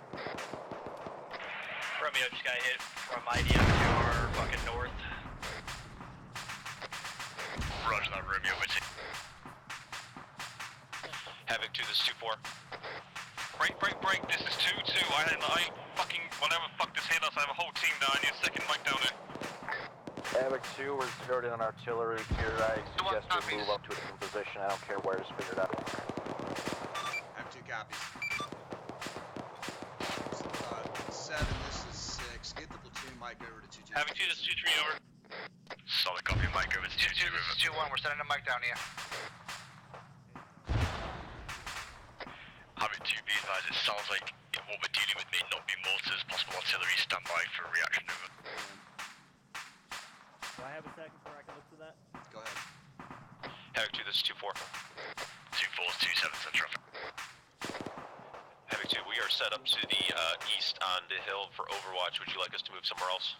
Romeo just got hit from IDF to our fucking north. Roger that, Romeo, with it. Havoc 2, this is 2-4. Break, this is 2-2. I fucking, whenever fuck this hit us, I have a whole team down. I need a second mic down there. Havoc 2, we're zeroed in on artillery here. I suggest we move up to a different position. I don't care where it's figured out. Have 2 copies. 7, this is 6. Get the platoon mic over to 2-2. Havoc 2, this is 2-3, over. Solid copy, mic over to 2-2. 2-2, this is 2-1. We're sending a mic down here. Havoc 2, be advised, it sounds like what we're dealing with may not be mortars. Possible artillery, stand by for reaction, over. Do I have a second before I can look to that? Go ahead. Havoc 2, this is 2-4. 2-4's 2-7's in traffic. Havoc 2, we are set up to the east on the hill for overwatch. Would you like us to move somewhere else?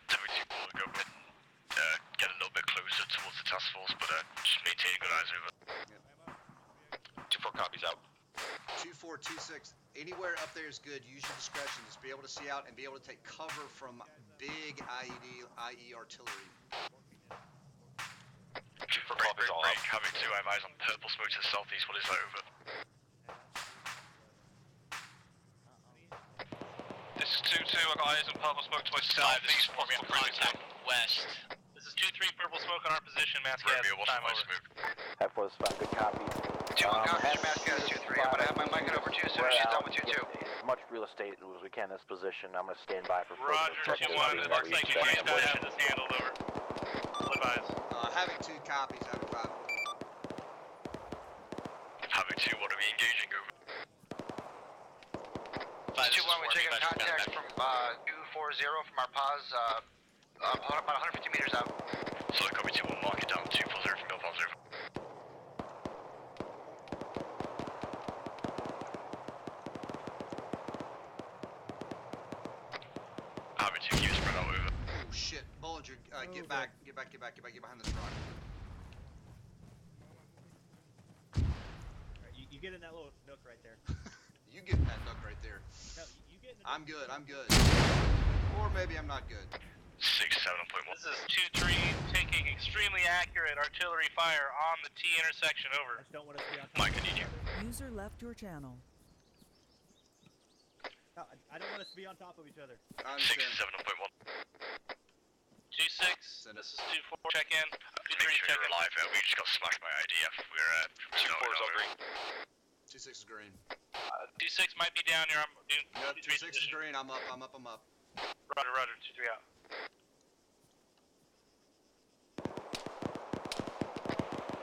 Havoc 2, we'll go ahead and get a little bit closer towards the task force, but just maintaining good eyes over. 2-4 copies out. 2-4, 2-6. Anywhere up there is good. Use your discretion. Just be able to see out and be able to take cover from big IE artillery. 2-4 copies all out. Havoc 2, I have eyes on purple smoke to the southeast. What is that, over? This is 2-2, I got eyes on purple smoke to my southeast. Possible contact west. This is 2-3, purple smoke on our position. Mass gas. Romeo, what's Time my over. smoke? Have 4 is 5, good copy. 2-1 copies, mass gas 2-3. I'm gonna have my mic over 2 as soon as she's done with 2-2. As much real estate as we can in this position. I'm gonna stand by for Roger, 2-1. It looks like you guys gotta have this handled, over. Flip eyes. Having 2 copies, having 5. Havoc 2, what are we engaging, over? 2-1, we're taking contact from 2-4 from our pause, about 150 meters out. So copy 2-1, mark it down, 240 from your pause, over. Having 2 Q spread out, over. Oh shit, Bollinger, get back behind this rock. Alright, you get in that little nook right there. You get in that nook right there. No, you get in the I'm good. Or maybe I'm not good. 6-7.1. This is 2-3, taking extremely accurate artillery fire on the T intersection, over. I just don't want us to be on top Mike, I of need each you. other. User left your channel. No, I don't want us to be on top of each other. 6-7.1. 2-6, this is 2-4, check in. 2-3, Make sure check you're in. alive, we just got smacked by IDF. We're at 2-4's on green. 2-6 is green. 2-6 might be down here. Yep, 2-6 is green. I'm up. Roger, 2-3 out.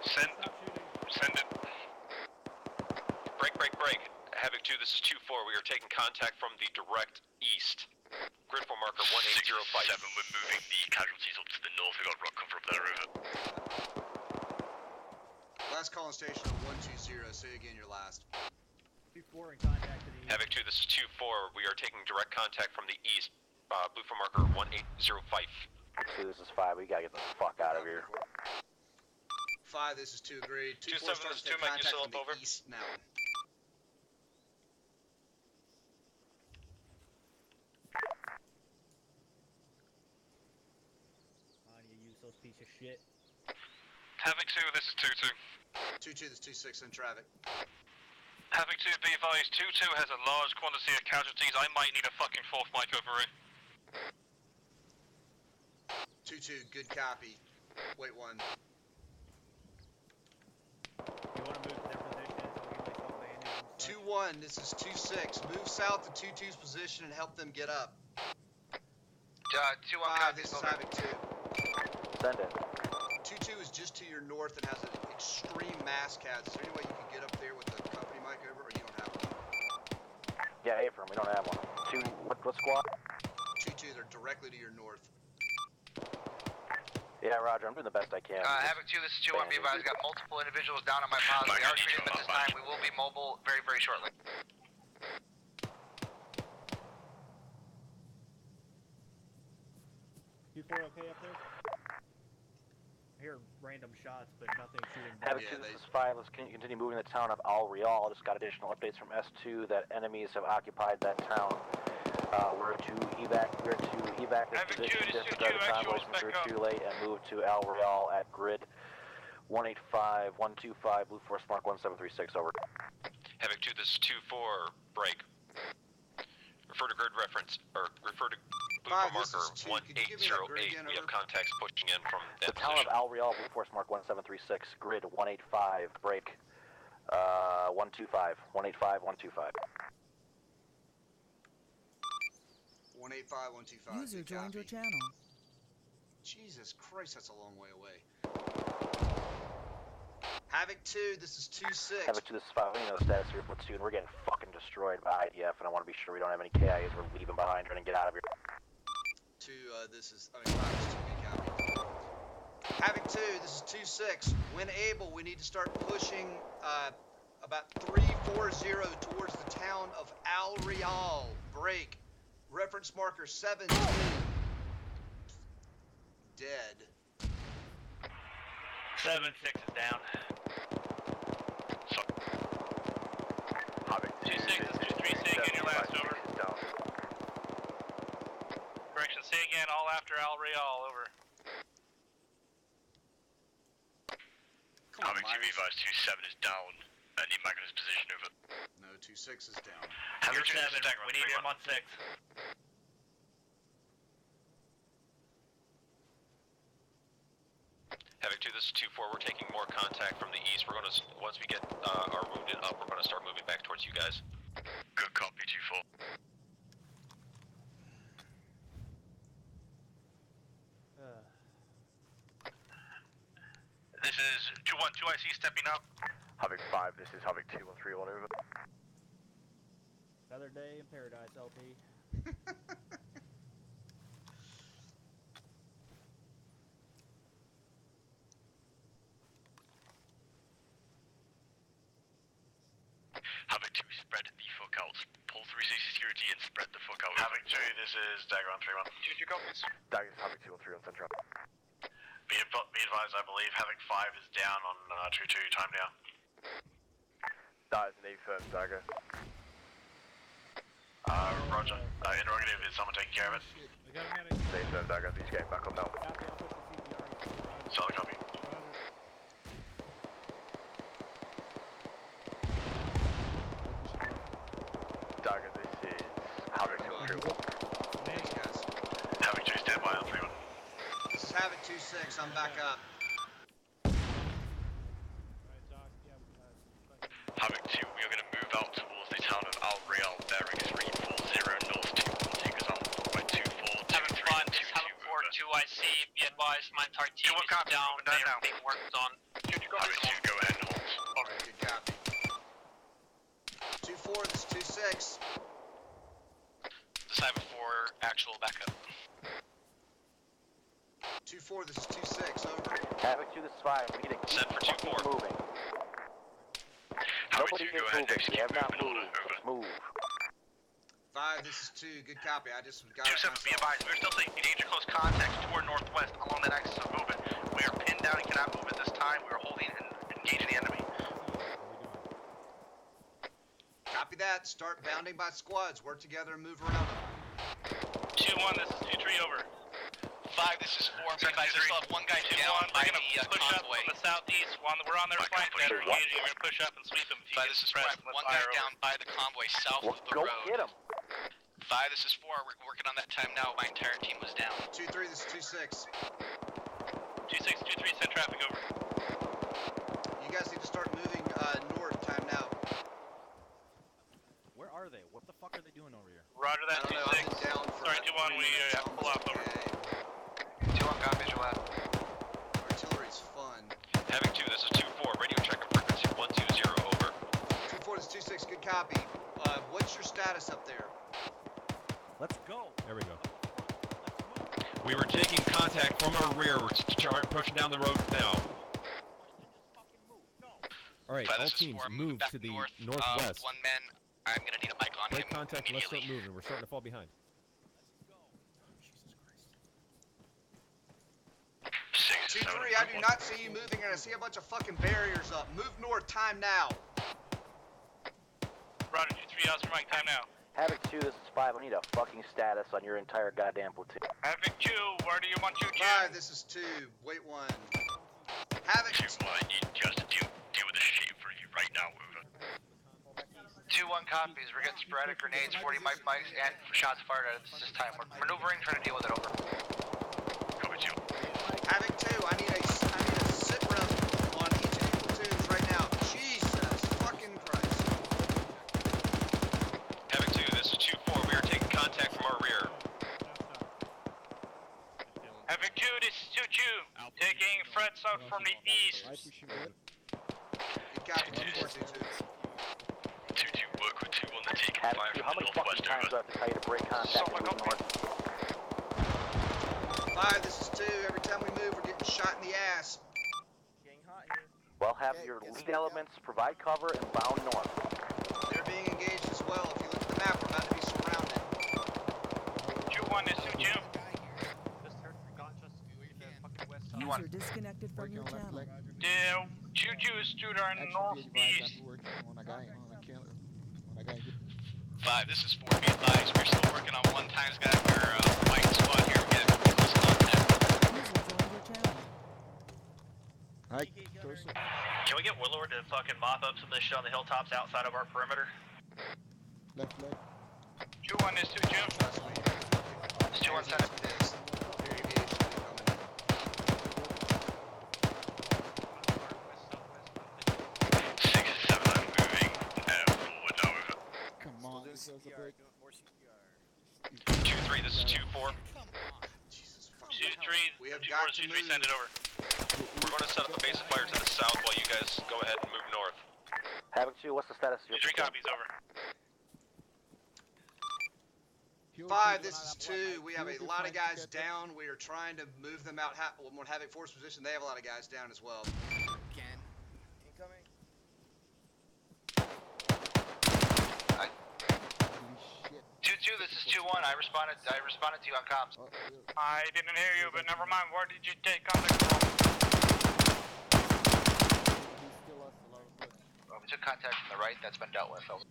Send it. Break. Havoc 2, this is 2-4. We are taking contact from the direct east. Grid for marker 1805. 7, we're moving the casualties up to the north. We got rock cover up there, over. Last call on station on 120. Say again your last. 2-4 in contact to the east. Havoc 2, this is 2-4. We are taking direct contact from the east. Blue for marker 1805. 2, this is 5. We gotta get the fuck out of here. 5, this is 2 agreed. 2-7, 2-4 starts this is 2, to Mike, you contact still from up, over? the east now. You useless piece of shit. Havoc 2, this is 2-2. 2-2, this is 2-6 in traffic. Havoc 2, be advised, 2-2 has a large quantity of casualties. I might need a fucking fourth mic over here. 2-2, good copy. Wait 1. You want to move to their position so we can make self-bandage? 2-1, this is 2-6. Move south to 2-2's position and help them get up. 2-1 5, this is Havoc 2. Send it. 2-2 is just to your north and has an extreme mass cast. Is there any way you can get up there with the company mic over, or you don't have one? Yeah, A-firm, we don't have one. 2, what squad? 2-2, they're directly to your north. Yeah, Roger, I'm doing the best I can. Havoc 2, this is 2-1, be advised, got multiple individuals down on my pause. We are treating them at this time. We will be mobile very, very shortly. You 4 okay up there? I hear random shots, but nothing shooting. Havoc 2, this is 5. Let's continue moving the town of Al Real. Just got additional updates from S2 that enemies have occupied that town. We're to evac this position, disregard the convoys from Grid 2 late, and move to Al Real at grid 185, 125, Blue Force Mark 1736, over. Havoc 2, this is 2-4, break. Refer to grid reference, or refer to Blue for marker 1808. We have contacts pushing in from that the town of Al Real, Blue Force Mark 1736, grid 185, break 125, 185, 125. 185, 125. User joined your channel. Jesus Christ, that's a long way away. Havoc 2, this is 2-6. Havoc 2, this is 5. We know the status of your platoon. We're getting fucking destroyed by IDF, and I want to be sure we don't have any KIAs we're leaving behind trying to get out of here. 5 is 2, good copy. Havoc 2, this is 2-6. When able, we need to start pushing about 340 towards the town of Al Real. Break. Reference marker 17. Dead. 7-6 is down. Havoc 2-6 is 2-3, say again your last, over. Correction, say again, all after Al Real, over. Havoc 2, be advised, 2-7 is down. I need Mike in his position, over. No, 2-6 is down. Havoc 7, we need him on 6. Havoc 2, this is 2-4. We're taking more contact from the east. We're gonna, once we get our wounded up, we're gonna start moving back towards you guys. Good copy, 2-4. This is 2-1, 2IC stepping up. Havoc 5, this is Havoc 2-1-3, over. Another day in paradise, LP. Havoc 2, spread the fuck out. Pull 360 security and spread the fuck out. Havoc 2, this is Dagger on 3-1. 2-2 copies. Dagger's Havoc 2 on 3 on Central. Be advised, I believe Havoc 5 is down on 2-2 time now. That is Navy firm, Dagger. Roger. Interrogative, is someone taking care of it? Navy firm, Dagger. He's getting back on now. Solid copy. Dagger, this is Havoc 2 on 3-1. Thanks, guys. Havoc 2, stand by on 3-1. This is Havoc 2-6. I'm back up. Havoc 2, we are going to move out towards the town of Al Real, bearing 340 north 2. Will take us out by 2423. Havoc 1, this is Havoc 4, 2IC. Be advised, my entire team is down. They are being worked on. Havoc 2, go ahead and hold. Alright, good copy. 2-4, this is 2-6. This is Havoc 4, actual backup. 2-4, this is 2-6, over. Havoc 2, this is 5. Reading. Set for 2-4. Moving. Havoc 2, Nobody go is ahead and moving. We execute have not movement order. moved. Over. Move. 5, this is 2. Good copy. I just got 2-7, be advised, we're still taking danger close contacts toward northwest along that axis of movement. We are pinned down and cannot move at this time. We are holding and engaging the enemy. Copy that. Start bounding by squads. Work together and move around them. 2-1, this is 2-3, over. 5, this is 4. Be advised, I still have one guy down by the push up convoy. from the southeast. We're on their flank. They're engaging. We're gonna push up and sweep them. 5, this is 5. One guy down by the convoy south of the Go road. get him. 5, this is 4. We're working on that time now. My entire team was down. 2-3, this is 2-6. 2-6, 2-3, send traffic over. You guys need to start moving north. Time now. Where are they? What the fuck are they doing over here? Roger that, I don't know, I've 2-6. been down for Sorry, about 2-1, we 3 have to pull off, over. 2-1, got visual out. Artillery's fun. Havoc 2, this is 2-4. Radio checker frequency 120, over. 2-4, this is 2-6. Good copy. What's your status up there? Let's go. There we go. We were taking contact from our rear. We're pushing down the road now. Alright, all teams, move to the northwest. One man, I'm gonna need a mic on Break him contact and let's start immediately. moving. We're starting to fall behind. 2-3, I do not see you moving, and I see a bunch of fucking barriers up. Move north. Time now. Roger, 2-3, Oscar Mike, time now. Havoc 2, this is 5. I need a fucking status on your entire goddamn platoon. Havoc 2, where do you want you, 5, this is 2. Wait 1. Havoc 2, I need just to deal with the shit for you right now, over. 2-1 copies. We're getting sporadic grenades, 40 mic bikes, and shots fired at us this time. We're maneuvering, trying to deal with it, over. Copy 2. Havoc 2, I need a sit rep on each of these platoons right now. Jesus fucking Christ. Havoc 2, this is 2-4. We are taking contact from our rear. Havoc 2, this is 2-2. Taking threats out from the east. Good copy, 2-4, 2-2. 2-2, work with 2 on the taken Havoc fire 2, from how the many fucking northwest, times do I have to tell you to break contact and move north? 5, this is 2. Every time we move, we're getting shot in the ass. Well, have your lead elements provide cover and bound north. They're being engaged as well. If you look at the map, we're about to be surrounded. 2-1, this is 2-2. User disconnected from your channel. 2-2 is to our northeast. 5, this is 4. Be advised, we're still working on one times guy. We're fighting squad here. We're getting close contact. User joined your channel. Hi, Can we get Willoward to fucking mop up some of this shit on the hilltops outside of our perimeter? left leg. 2-1, this is 2-2. It's 2-1, set. They're engaged. Six, 7, I'm moving forward now, over. Come on, this is a break. 2-3, this is 2-4. Jesus 2-3, We have 2-4, got to 2-3, move. send it over. We're going to set up a base of fire to the south while you guys go ahead and move north. Havoc 2, what's the status of your 3 platoon? copies, over. 5, this is 2. We have a lot of guys down. We are trying to move them out. When Havoc 4's position, they have a lot of guys down as well. Again. Incoming. 2-2, this is 2-1. I responded to you on comms. I didn't hear you, but never mind. Where did you take contact from? Well, we took contact from the right. That's been dealt with. Over.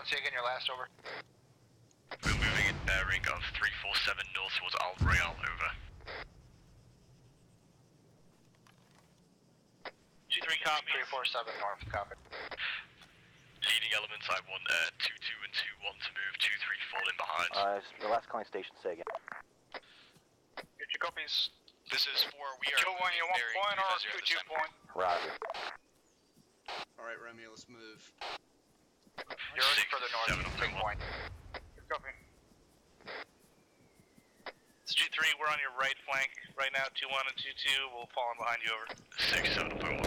Say again your last, over. We're moving in bearing of 347 north towards Al Real, over. 2-3 copy. 347 north, copy. Leading elements, I want 2-2 and 2-1 to move, 2-3 fall in behind. The last calling station, say again. Get your copies. This is 4, we are 2-1, you want point or 2-2 point? Roger. Alright, Romeo, let's move. You're already further north, take point. Copy. It's 2-3, we're on your right flank right now, 2-1 and 2-2, we'll fall in behind you, over. 6-7.1.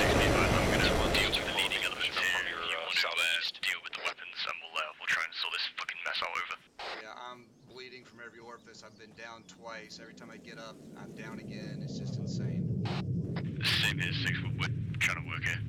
65, I'm gonna deal with the leading elements here. You want to deal with the weapons, and we'll try and sort this fucking mess out, over. Yeah, I'm bleeding from every orifice. I've been down twice. Every time I get up, I'm down again. It's just insane. Same here, 6, we're trying to work here.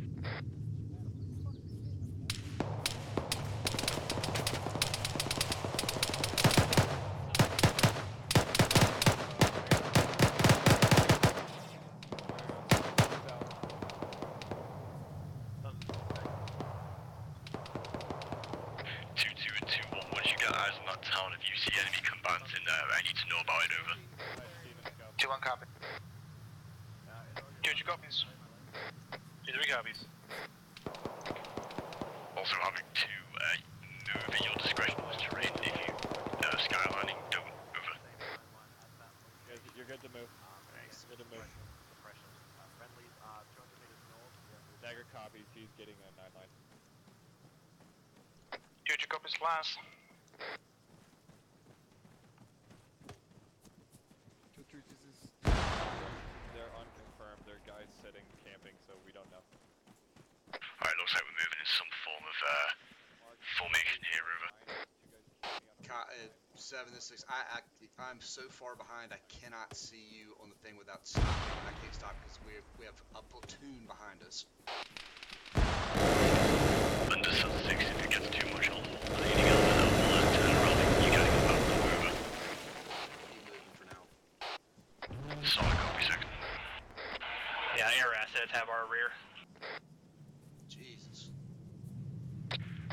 If you see enemy combatants in there, I need to know about it, over. 2-1 copy. 2-2 copies. 2-3 copies. Also having to move at your discretion on this terrain if you skylining don't, over. You're good to move. Nice. Good to move. Dagger copies, he's getting a 9-line. 2-2 copies last. They're unconfirmed. They're guys sitting, camping, so we don't know. Alright, looks like we're moving in some form of formation here, over. 7 to 6. I'm so far behind. I cannot see you on the thing without stopping. I can't stop because we have a platoon behind us. Understood 6. If it gets too much, I'll hold the leading element out the left and running. You gotta get back to the over. Keep moving for now. Solid copy, 6. Yeah, air assets have our rear. Jesus.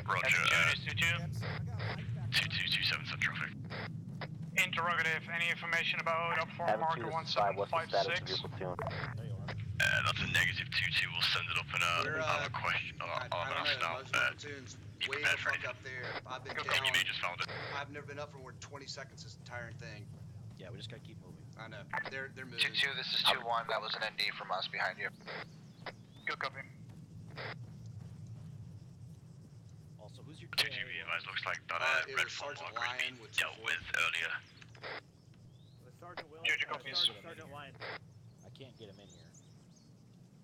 Roger. 2-2. 2227 send traffic. Interrogative. Any information about up for marker 1756? That's a negative 2-2. We'll send it up and I'll have a question. I'll ask now. Way the fuck up there. I've been down. You may just found it. I've never been up for more than 20 seconds this entire thing. Yeah, we just gotta keep moving. I know. They're moving. 2-2, this is 2-1. That was an ND from us behind you. Good copy. Also, who's your 2-2 advice looks like that red font marker has been dealt with earlier. Sergeant Will. 2-2 copies. Sergeant Lyon. I can't get him in here.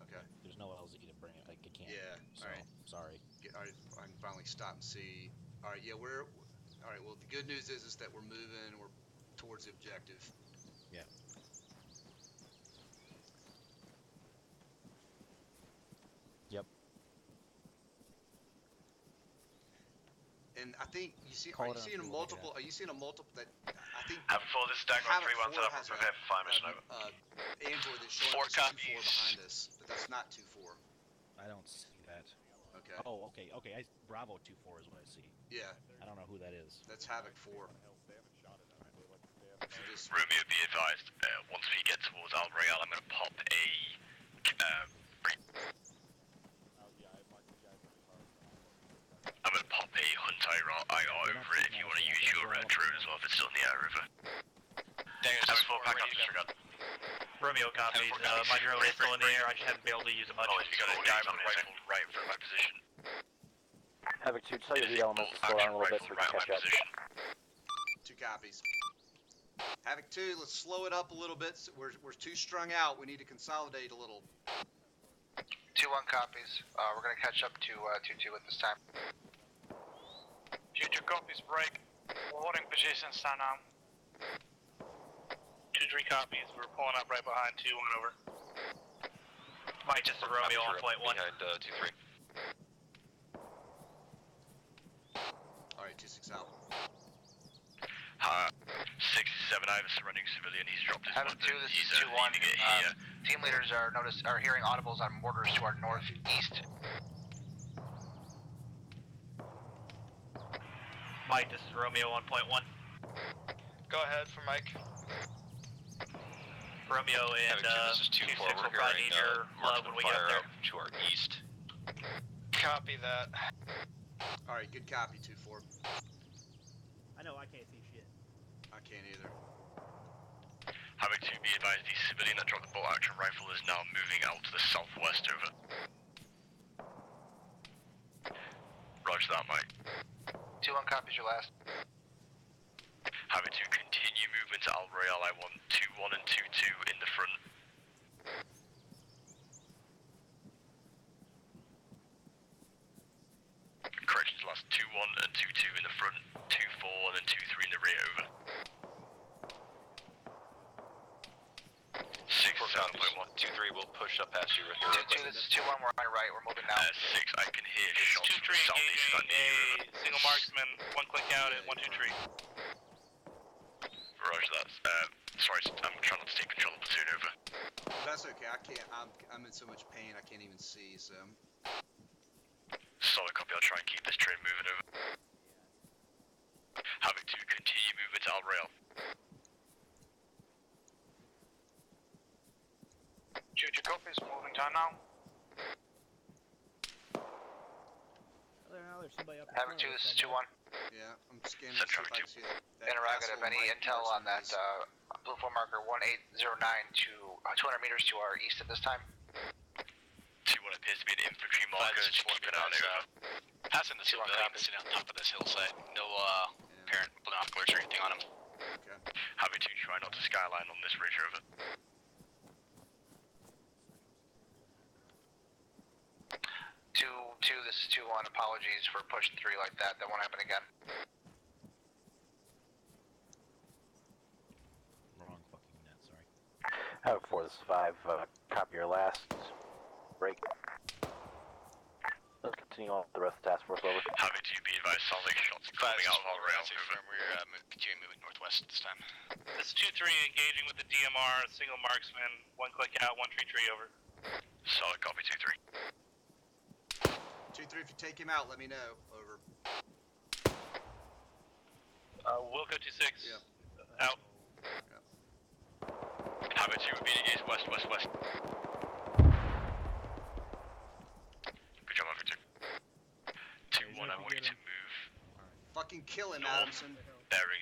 Okay. There's no LZ to bring it. I can't. Yeah. So, Alright. Sorry. Alright, I can finally stop and see. Alright, yeah, we're... Alright, well, the good news is that we're moving. We're towards the objective. Yeah. Yep. And I think you see. Call Are it you seeing a on multiple? Are you seeing a multiple that I think? For this Dagger 3-1 set up, we're prepared for fire mission, over. Android that's showing 4 us copies. 2-4 behind us, but that's not 2-4. I don't see that. Okay. Oh, okay. Bravo 2-4 is what I see. Yeah. I don't know who that is. That's Havoc 4. So just Romeo, be advised, once we get towards Al Real, I'm gonna pop a, I'm gonna pop a Hunt IR over it if you want to use your drone as well if it's still in the air river. That's full pack up, disregard. Romeo copies. My drone is still in the air, I just haven't been able to use it much. Oh, you got a guy with a rifle right in front of my position. Havoc 2, tell your lead elements to slow down a little bit so we can catch up. 2 copies. Havoc 2, let's slow it up a little bit. We're too strung out. We need to consolidate a little. 2-1 copies. We're gonna catch up to 2-2 at this time. 2-2 copies, break. We're holding positions now. 2-3 copies. We're pulling up right behind 2-1 over. Mike, just a Romeo on point 1. Behind 2-3. Alright, 2-6 out. 67, I have a surrounding civilian. He's dropped his Havoc 2, this is 2-1. Team leaders are hearing audibles on mortars to our northeast. Mike, this is Romeo on point 1. Go ahead for Mike. Romeo and this is 2-4. We're probably need your love when we get up there. To our east. Copy that. Alright, good copy, 2-4. I know I can't see shit. I can't either. Havoc 2, be advised, the civilian that dropped the bolt action rifle is now moving out to the southwest, over. Roger that, Mike. 2-1 copies your last. Havoc 2, continue movement to Al Real. I want 2-1 and 2-2 in the front. Corrections, last 2-1 and 2-2 in the front, 2-4 and then 2-3 in the rear, over. 6-7.1. 2-3 will push up past you right here. 2-2, this is 2-1, we're on your right, we're moving now. 6, I can hear shots from 2-3 southeast on engaging a single marksman, 1 click out at 1-2-3. Roger that. Sorry, I'm trying not to take control of the platoon, over. That's okay, I can't, I'm in so much pain I can't even see, so. Solid copy, I'll try and keep this train moving, over. Havoc 2, continue movement to Al Real. 2-2 copies, moving time now. There's somebody up Havoc 2, this is 2-1. Yeah, I'm scanning to see if I can see that. Interrogative, any intel on that blue form marker 1809 to 200 meters to our east at this time? 2-1 appears to be an infantry marker, just keep an eye on it. Passing the civilian sitting on top of this hillside. No apparent binoculars or anything on him. Okay. Havoc 2, try not to skyline on this ridge, over. 2-2, this is 2-1, apologies for pushing 3 like that, that won't happen again. Wrong fucking net, sorry. Havoc 4, this is 5, copy your last. Break. Let's continue on with the rest of the task force, over. Havoc 2, be advised, solid shots coming out of Al Real, over. We're continuing moving northwest this time. This is 2-3 engaging with the DMR, single marksman, 1 click out, 1 tree, over. Solid copy, 2-3. 2-3, if you take him out, let me know, over. Wilco 2-6, Yep. out. Yep. Havoc 2, repeating is west, west, west. Good job, Havoc 2. 2-1, I want you to move. Fucking kill him, North. Adamson. Bearing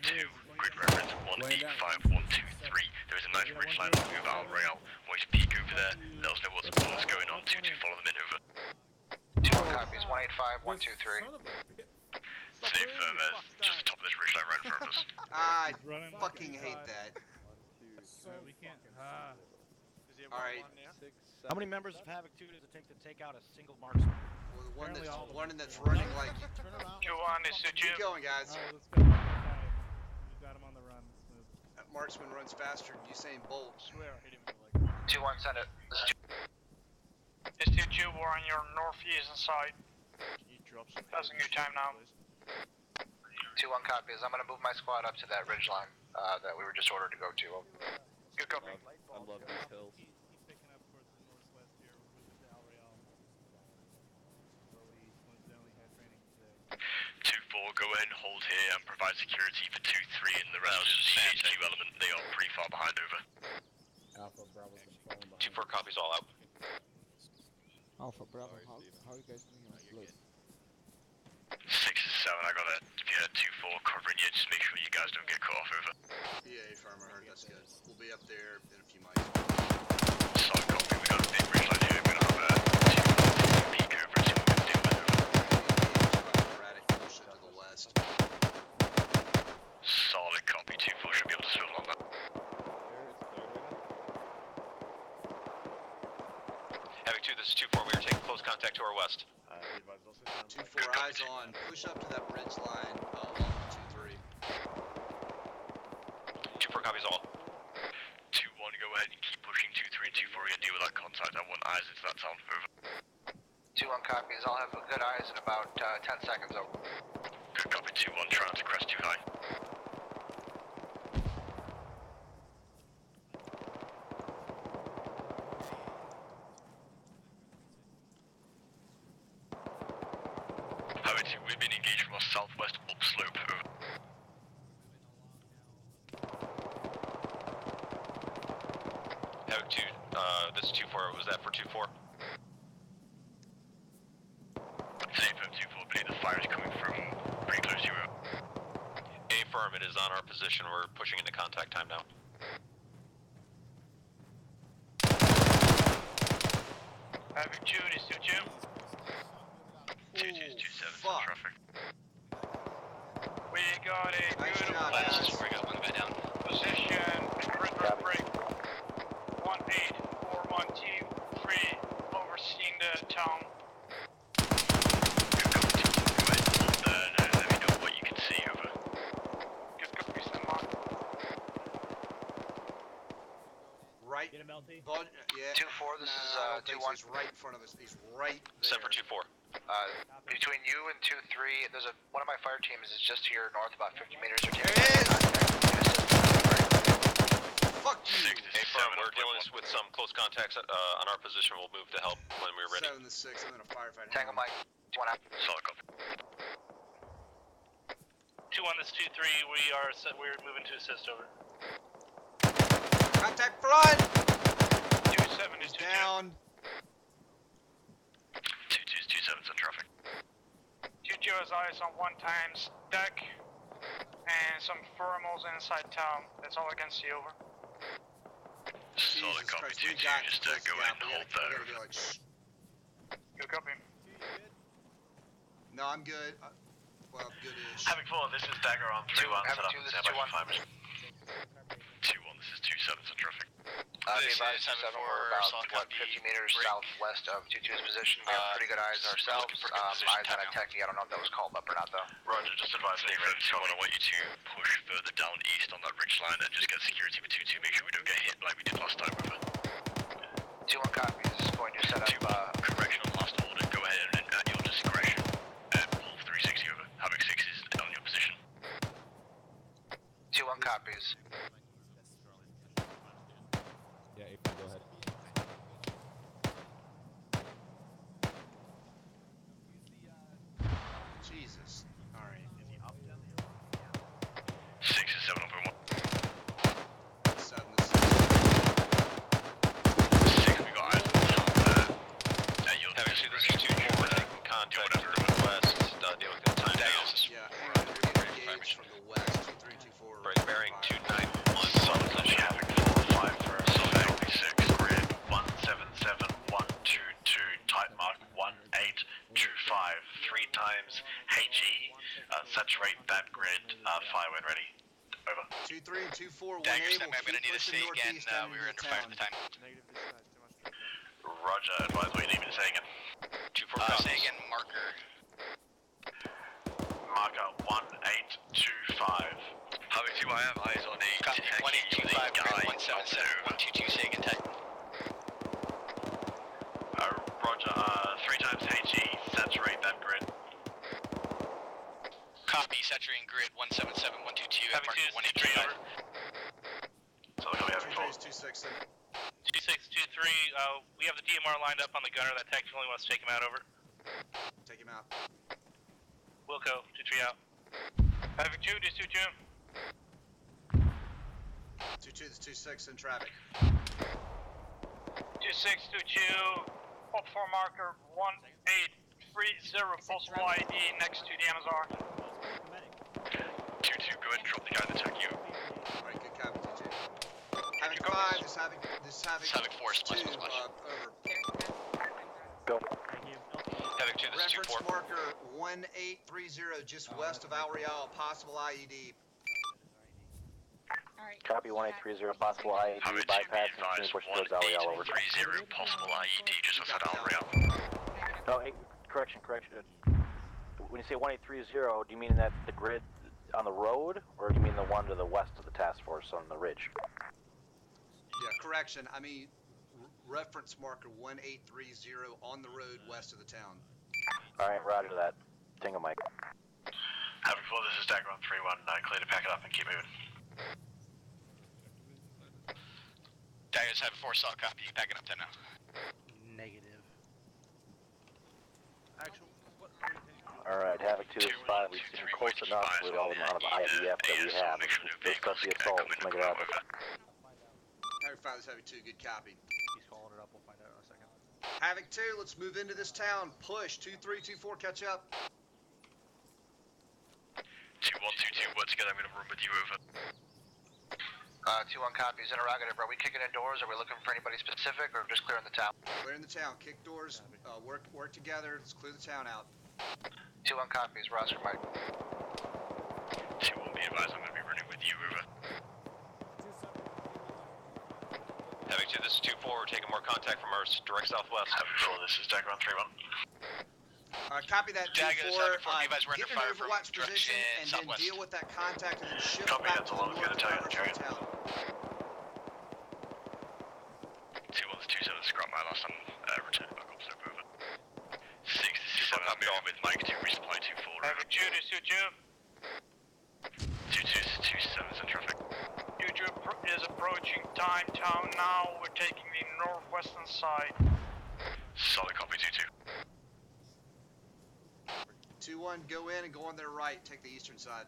002, grid reference 185123. There is a nice ridgeline on the move Al Real. Want you to peek over there, let us know what's going on. 2-2, follow them in, over. 2-1 copies, 185, 123. Stay firm, just the top of this ridgeline right in front of us. I fucking hate that. We can't. Alright. How many members of Havoc 2 does it take out a single marksman? Well, the one that's running like. 2-1 is 2-2. Keep going, guys. Let's go. You got him on the run. Let's move. That marksman runs faster than Usain Bolt. 2-1, send it. This is 2-2, we're on your northeastern side. Passing your time now. 2-1 copies, I'm gonna move my squad up to that ridge line that we were just ordered to go to. Good copy. I love these hills. He's picking up towards the northwest here. We're moving to Al Real. Where we coincidentally had training today. 2-4, go ahead and hold here and provide provide security for 2-3 and the rest of the HQ element. They are pretty far behind, over. Alpha Bravo's been falling behind. 2-4 copies all out. Alpha Bravo, how are you guys doing on split? 6 and 7, I got a 2-4 covering you. Just make sure you guys don't get caught off, over. Yeah, firm, I heard, that's good. We'll be up there in a few miles. Solid copy, we got a big bridge line here. We're gonna have a peek over and see what we can deal with, over. Erratic bullshit to the west. Solid copy, 2-4 should be able to swivel on that. Having 2, this is 2-4. We are taking close contact to our west. 2-4, eyes on. Push up to that ridge line along 2-3. 2-4 copies all. 2-1, go ahead and keep pushing 2-3 and 2-4 and deal with that contact. I want eyes into that town, over. 2-1 copies. I'll have good eyes in about 10 seconds, over. Good copy, 2-1, try not to crest too high. We've been engaged from our southwest upslope, over. Having 2, this is 2-4. Was that for 2-4? Same for 2-4, believe the fire is coming from pretty close to you. A firm, it is on our position. We're pushing into contact time now. Having 2, this is 2-2. 2-2's 2-7's in traffic. We got a beautiful We got one guy down. position, red break. 18413, overseeing the town. Let me know what you can see, over. Good copy, stand by. Right. Get him, LT. Yeah. 2-4, this is 2-1. He's right in front of us. He's right there. Set for 2-4. Between you and 2-3, there's one of my fire teams is just to your north, about 50 meters. Or there it is! Fuck you! A firm, we're dealing with some close contacts on our position. We'll move to help when we're ready. 7 to 6, I'm in a firefight. Tango Mike, 1 out. Solid copy. 2-1, this is 2-3. We're moving to assist, over. Contact front! 2-7 is 2-2. Down. 2-2's 2-7's in traffic. 2-2 has eyes on 1 times deck and some thermals inside town. That's all I can see, over. Solid copy, 2-2, just go ahead and hold there. Good copy. No, I'm good. Well, good-ish. Having 4, this is Dagger on 3-1. Set up and stand by for 5 minutes. 2-1, this is 2-7's in traffic. Be advised, 7, we're about, 50 meters southwest of 2-2's position. We have pretty good eyes ourselves. Eyes on a techie. I don't know if that was called up or not, though. Roger, just advise me. I want you to push further down east on that ridge line and just get security with 2-2. Make sure we don't get hit like we did last time, over. 2-1 copies. Going to set up. Correction on last order. Go ahead and at your discretion. Pull 360 over. Havoc 6 is on your position. 2-1 copies. Yeah, April, go ahead. Jesus. Alright. 6 and 7 over 1. 7 to 6. 6, we got eyes on the top there. At your Having 2, this is 2-4. Taking contact to the west. Dealing with the time down. Yeah, engaged from the west. 2-3, 2-4. Right, bearing 291. Solid position. Having 4-5 for us. Solid 6. Grid 177122. Type mark 1825. 3 times HE. Saturate that grid. Fire when ready. Over. 2-3 and 2-4. Dagger, I'm going to need to say again, we were under fire at the time. Roger, advise what you need me to say again. 2-4 copies. Say again, marker. Marker 1825. Havoc 2, I have eyes on a Copy, 1825, grid 177, 122, say again, tech. Roger, 3 times HE, saturate that grid. Copy, saturating grid 177, 122, Having marker 2-3, 185. over. So we're going to be having 4. 2-6. 2-6, 2-3, we have the DMR lined up on the gunner. That technically wants to take him out, over. Take him out. Wilco, 2-3 out. Havoc 2, this 2-2. 2-2, this 2-6 in traffic. 2-6, 2-2, up for marker 1830, possible ID next to the Amazon. 2-2, go ahead and drop the guy that attacked you. Alright, good copy, 2-2. Havoc 5, this Havoc 4, splash, 2, splash. over. Go. Havoc 2, this is Reference 2-4. marker 1830, just west of Al Real, possible IED. Copy 1830, possible IED bypass and push towards Al Real, over. 1830, possible IED just outside Al Real. No, hey, correction. When you say 1830, do you mean that the grid on the road, or do you mean the one to the west of the task force on the ridge? Yeah, correction. I mean, reference marker 1830 on the road west of the town. Alright, roger that. Tingle Mike. Havoc 4, this is Dagger on 3-1. Clear to pack it up and keep moving. Daggers have 4 solid copy, you packing up 10 now. Negative. Actual, what? Alright, Havoc 2 is spotted. We've seen close enough with all the amount of IDF that we have. Let's start the assault. Let's make it happen. Havoc 5, this Havoc 2, good copy. He's calling it up. We'll find out in a second. Havoc 2, let's move into this town. Push. 2-3, 2-4, catch up. 2-1, 2-2, work together, I'm gonna run with you, over. 2-1 copies, interrogative. Are we kicking in doors? Are we looking for anybody specific, or just clearing the town? Clearing the town. Kick doors. Work together. Let's clear the town out. 2-1 copies, Roger Mike. 2-1, be advised, I'm gonna be running with you, over. Havoc 2, this is 2-4, we're taking more contact from our direct southwest. Havoc 4, this is Dagger on 3-1. Copy that. 2-4. Daggers, Havoc 4, you guys were Get under an fire from Overwatch position direction and southwest. then deal with that contact and then shift Copy, back that's to all the I'm gonna north tell you, direction of Jerry. town. 2-1, this 2-7, scrap my last time, returning back up, so over. 6, this is 7, I'm moving with Mike 2, resupply 2-4, over. Havoc 2, this 2-2. 2-2, this is 2-7's in traffic. 2-2 is approaching Time Town now. We're taking the northwestern side. Solid copy, 2-2. 2-1, go in and go on their right. Take the eastern side.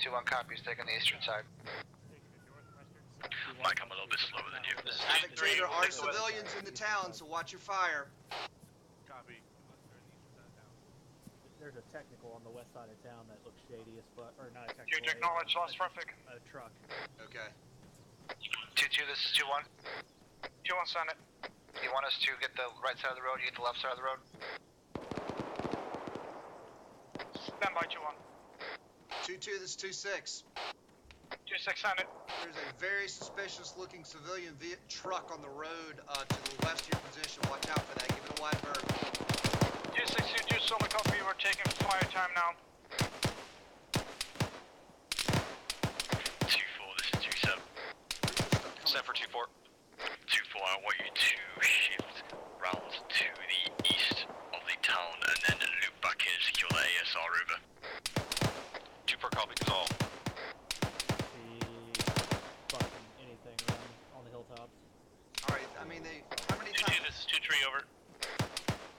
2-1 copies, taking the eastern side. Mike, I'm a little bit slower than you. Havoc 2, there are civilians in the town, so watch your fire. Copy. There's a technical on the west side of town that looks shady as fuck, or not a You technical. acknowledge lost traffic. A truck. Okay. 2-2, this is 2-1. 2-1 Senate. You want us to get the right side of the road, you get the left side of the road? Stand by 2-1. 2-2, this is 2-6. 2-6 Senate. There's a very suspicious looking civilian truck on the road to the west of your position. Watch out for that. Give it a wide berth. 2-6, 2-2, solid copy. We're taking fire time now. 2-4, this is 2-7. Set for 2-4. 2-4, I want you to shift round to the east of the town and then loop back in and secure the ASR, over. 2-4, copy, all. Fucking anything on the hilltops. Alright, I mean, how many 2-2, this is 2-3 over.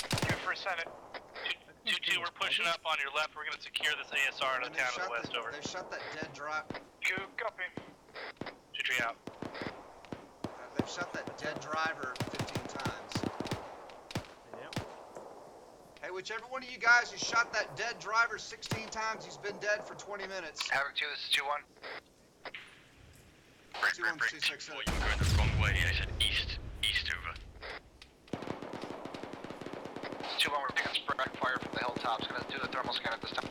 2-4 Senate. 2-2, we're pushing up on your left. We're going to secure this ASR in the town to the west, over. They shot that dead drive. Copy. 2-3 out. They've shot that dead driver 15 times. Yep. Hey, whichever one of you guys who shot that dead driver 16 times, he's been dead for 20 minutes. Havoc 2, this is 2-1. Break, 2-4, you're going the wrong way. I said east, over. 2-1, we're taking sporadic fire from the hilltops. Gonna do the thermal scan at this time.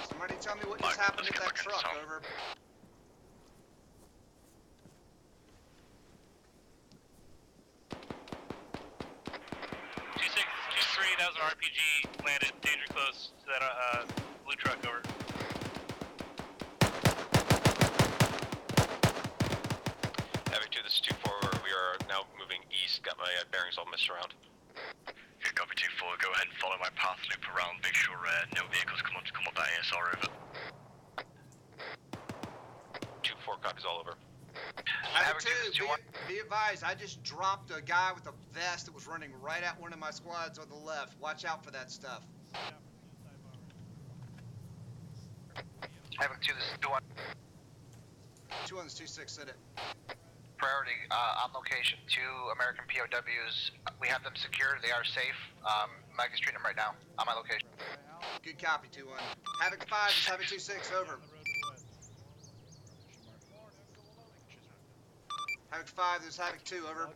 Somebody tell me what just happened to that truck, over. That was an RPG landed danger close to that blue truck, over. Havoc 2, this is 2-4, we are now moving east, got my bearings all messed around. Good copy, 2-4, go ahead and follow my path, loop around, make sure no vehicles come up that ASR, over. 2-4, copies all over. Havoc 2, be advised, I just dropped a guy with a vest that was running right at one of my squads on the left. Watch out for that stuff. Havoc 2, this is 2-1. 2-1's 2-6, send it. Priority, on location. 2 American POWs. We have them secured. They are safe. Mike is treating them right now. On my location. Good copy, 2-1. Havoc 5, this is Havoc 2-6, over. Havoc 5, this is Havoc 2, over.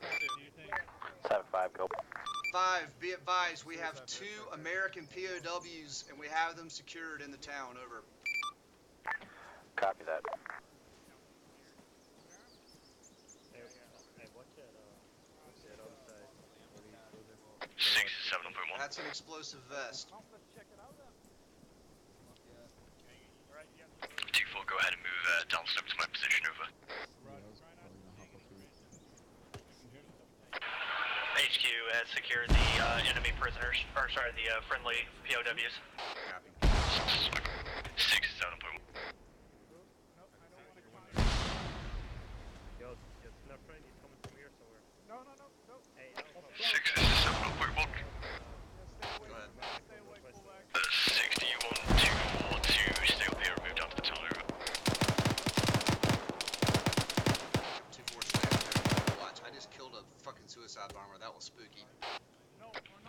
Havoc 5, go. 5, be advised, we have 2 American POWs and we have them secured in the town, over. Copy that. Hey, watch that other side. 6 is 7.1. That's an explosive vest. 2-4, go ahead and move downslope to my position, over. HQ has secured the enemy prisoners, or sorry, the friendly POWs. Copy. 6 is 7.1. Yo, my friend, he's coming from here somewhere. No. Hey, 6 is 7.1. Go ahead. 60, you want 2-4 to stay up here and move down to the town, over. 2-4, stay up there. Watch, I just killed a fucking suicide bomber. That was spooky.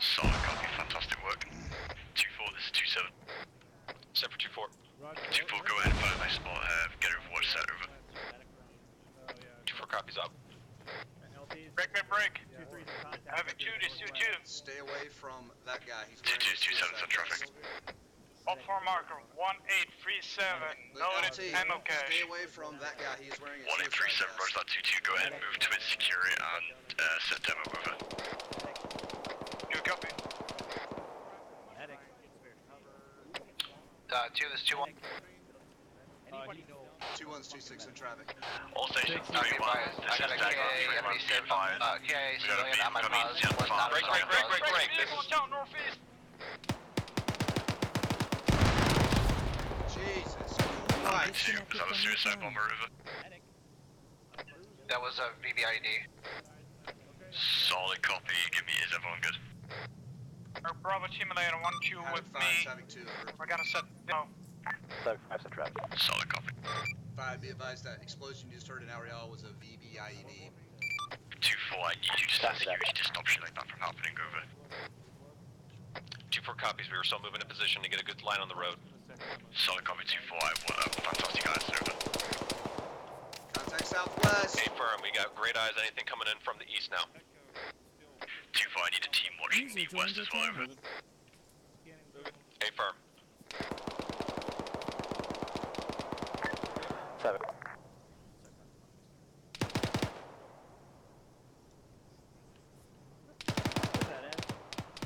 Solid copy, fantastic work. 2-4, this is 2-7. Set for 2-4. 2-4, go ahead and find a nice spot, get overwatch set, over. 2-4 copies up. Break. Havoc 2, this is 2-2. Stay away from that guy. He's 2-2, 2-7, set traffic. Up for marker 1837. Noted ammo cache. Stay away from that guy. He is wearing a 1837, roger that 2-2, go ahead and move to its security and set demo, over. New copy. 2, this is 2-1. 2-1's 2-6 in traffic. All stations, 3-1, I got a KIA, enemy KIA civilian on my pause. Break. Vehicle down northeast. Jesus Alright, Christ. 2, was that a suicide bomber, over? That was a VBID. Solid copy, give me, is everyone good? Bravo team leader 1-2 with Havoc 5, me. Havoc 2, over. We're gonna set demo. Havoc 5, set traffic. Solid copy. 5, be advised that explosion you just heard in Ariel was a VBIED. 2-4, I need you to set security to stop shit like that from happening, over. 2-4 copies, we were still moving in position to get a good line on the road. Solid copy, 2-4, I want fantastic eyes, over. Contact southwest. Okay, firm, we got great eyes, anything coming in from the east now. 2-4, I need a team watching the west as well, over. Hey, firm. 7.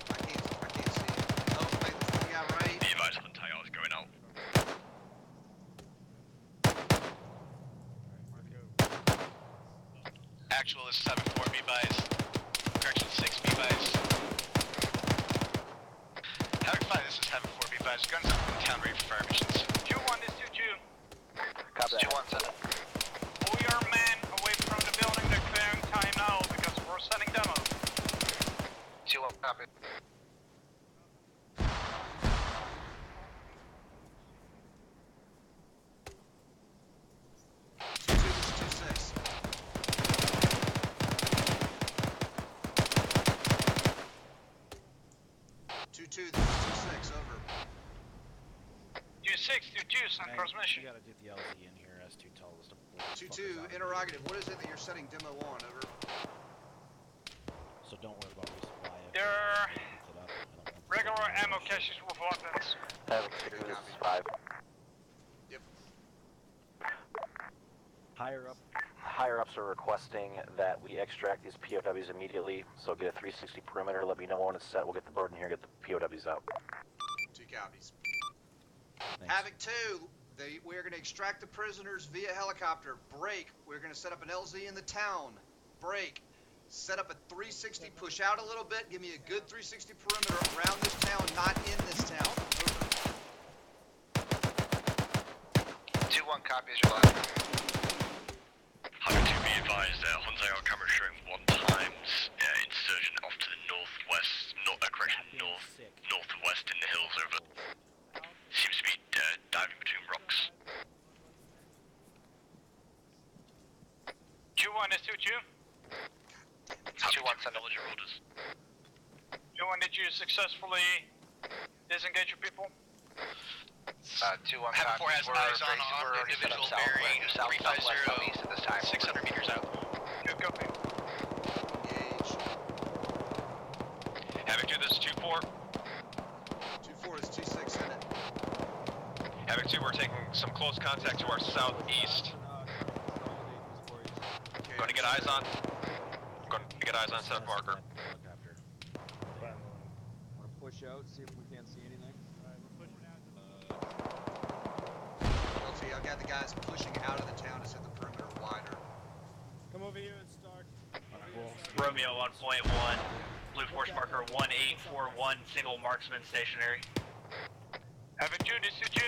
I can't see. Oh, wait, we got right. Be advised on the tires going out. Actual is 7-4, be advised. Correction 6, be advised. Havoc 5, this is 7-4, be advised. Guns up in town, ready for fire missions. 2-1 is 2-2. Copy that. 2-1, send it. We are men away from the building. They're clearing time now because we're setting demo. 2-1, copy. This is 2-6, over. 2-2, send transmission. You gotta do the LZ in here as to tell us to 2-2, interrogative, what is it that you're setting demo on, over? So don't worry about resupply. They're regular ammo caches with weapons. Havoc 6, this is 5. Yep. Higher ups are requesting that we extract these POWs immediately, so get a 360 perimeter, let me know when it's set, we'll get the bird in here, get the POWs out. 2 copies. Thanks. Havoc 2, we're going to extract the prisoners via helicopter. Break. We're going to set up an LZ in the town. Break. Set up a 360, push out a little bit, give me a good 360 perimeter around this town, not in this town. Over. 2-1, copy as your last. Havoc 2, be advised, Honzai our camera showing 1x insurgent off to the northwest, northwest in the hills, over. Seems to be diving between rocks. 2-1 is 2-2. 2-1, send all your orders. 2-1, did you successfully disengage your people? 2-1, Have 4 has eyes on armed individual bearing 350, 600 meters out. Good copy. Engage. Havoc 2, this is 2-4. 2-4 is 2-6, send it. Havoc 2, we're taking some close contact to our southeast. Going to get eyes on. Going to get eyes on set marker. Want to push out, see if we can't see anything? Alright, we're pushing out. LT, I've got the guys pushing out of the town to set the perimeter wider. Come over here and start. Romeo 1.1, Blue Force marker 1841, single marksman stationary. Havoc 2, this is 2.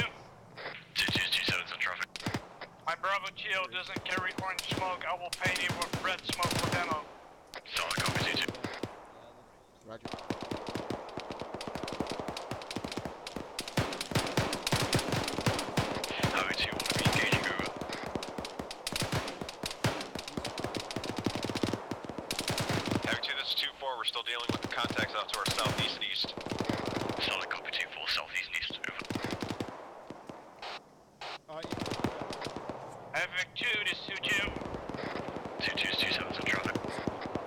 2-2-2-7's on traffic. My Bravo Geo doesn't carry orange smoke. I will paint it with red smoke for demo. Solid copy, 2-2. Roger. Havoc 2 will be engaging over. Havoc 2, this is 2-4, we're still dealing with the contacts off to our southeast and east. Solid copy, 2-4, southeast and east, over. Havoc 2, this is 2-2. 2-2-2-7's on traffic.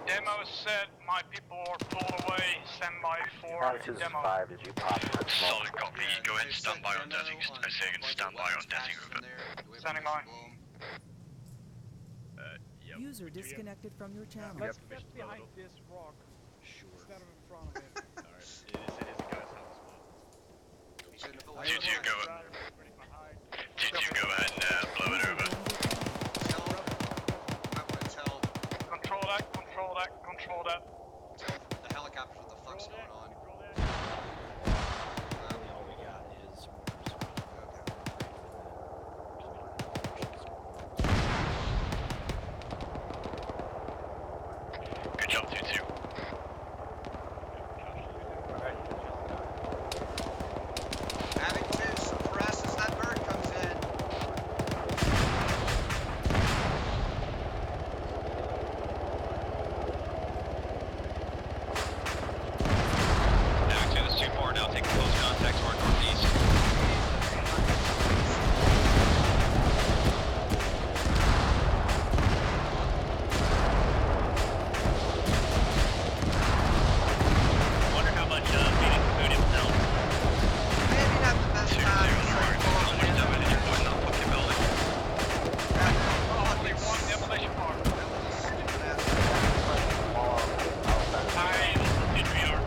Demo set, my people are pulled away. Stand by for demo. 5, did you pop that smoke? Solid copy, go ahead and stand by on detting. I say again, stand by on detting, over. Standing by. User disconnected from your channel. Let's get behind this rock. Sure. Instead of in front of it. Alright, it is a guy's house. 2-2, go ahead. 2-2, go ahead and blow it over. Control that, control that, control that. Tell the helicopters what the fuck's going on. All we got is Good job, 2-2. Havoc 2, suppress as that bird comes in. Havoc 2, this is 2-4, now taking close contact to our northeast. Wonder how much Phoenix food himself. Maybe not the best time. Only one demolition bar. Hi, this is 2-3R.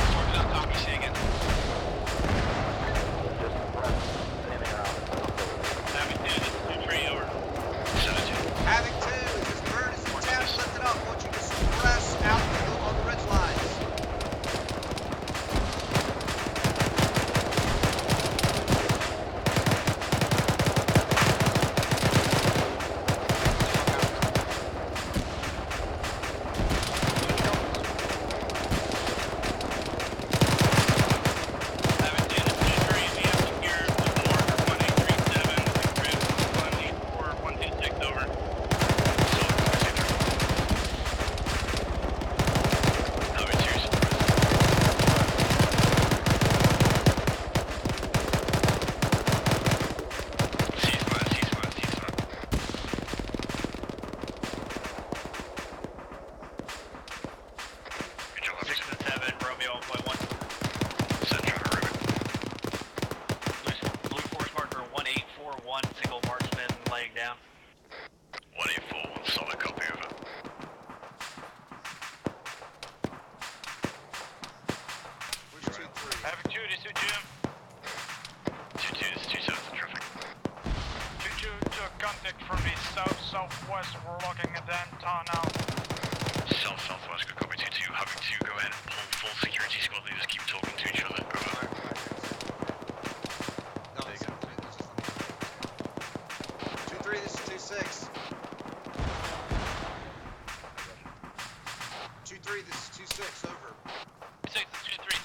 Storm's out, copy, see again. Havoc 2, this is 2-3 over. 7-2. Havoc 2, as this bird is in town, lift it up. I want you to suppress out on the ridge lines. Havoc 2, this is 2-3. We have secured the border 1837. Cruise 184-126 over. Havoc 2, ceasefire, ceasefire, ceasefire. Good job, 6 and 7, Romeo 1.1. Send traffic, Ruben. Blue Force marker 1841, single marksman laying down. 1841, solid copy, over. Where's 2-3? Havoc 2, this is 2-2. 2-2, this is 2-7's on traffic. 2-2 took contact from the south-southwest. We're looking at downtown now. South-southwest, good copy, 2-2. Havoc 2, go ahead and pull full security squad leaders, keep talking to each other, over. No, it's 2-3, this is 2-6. 2-3, this is 2-6, over. 6 is 2-3,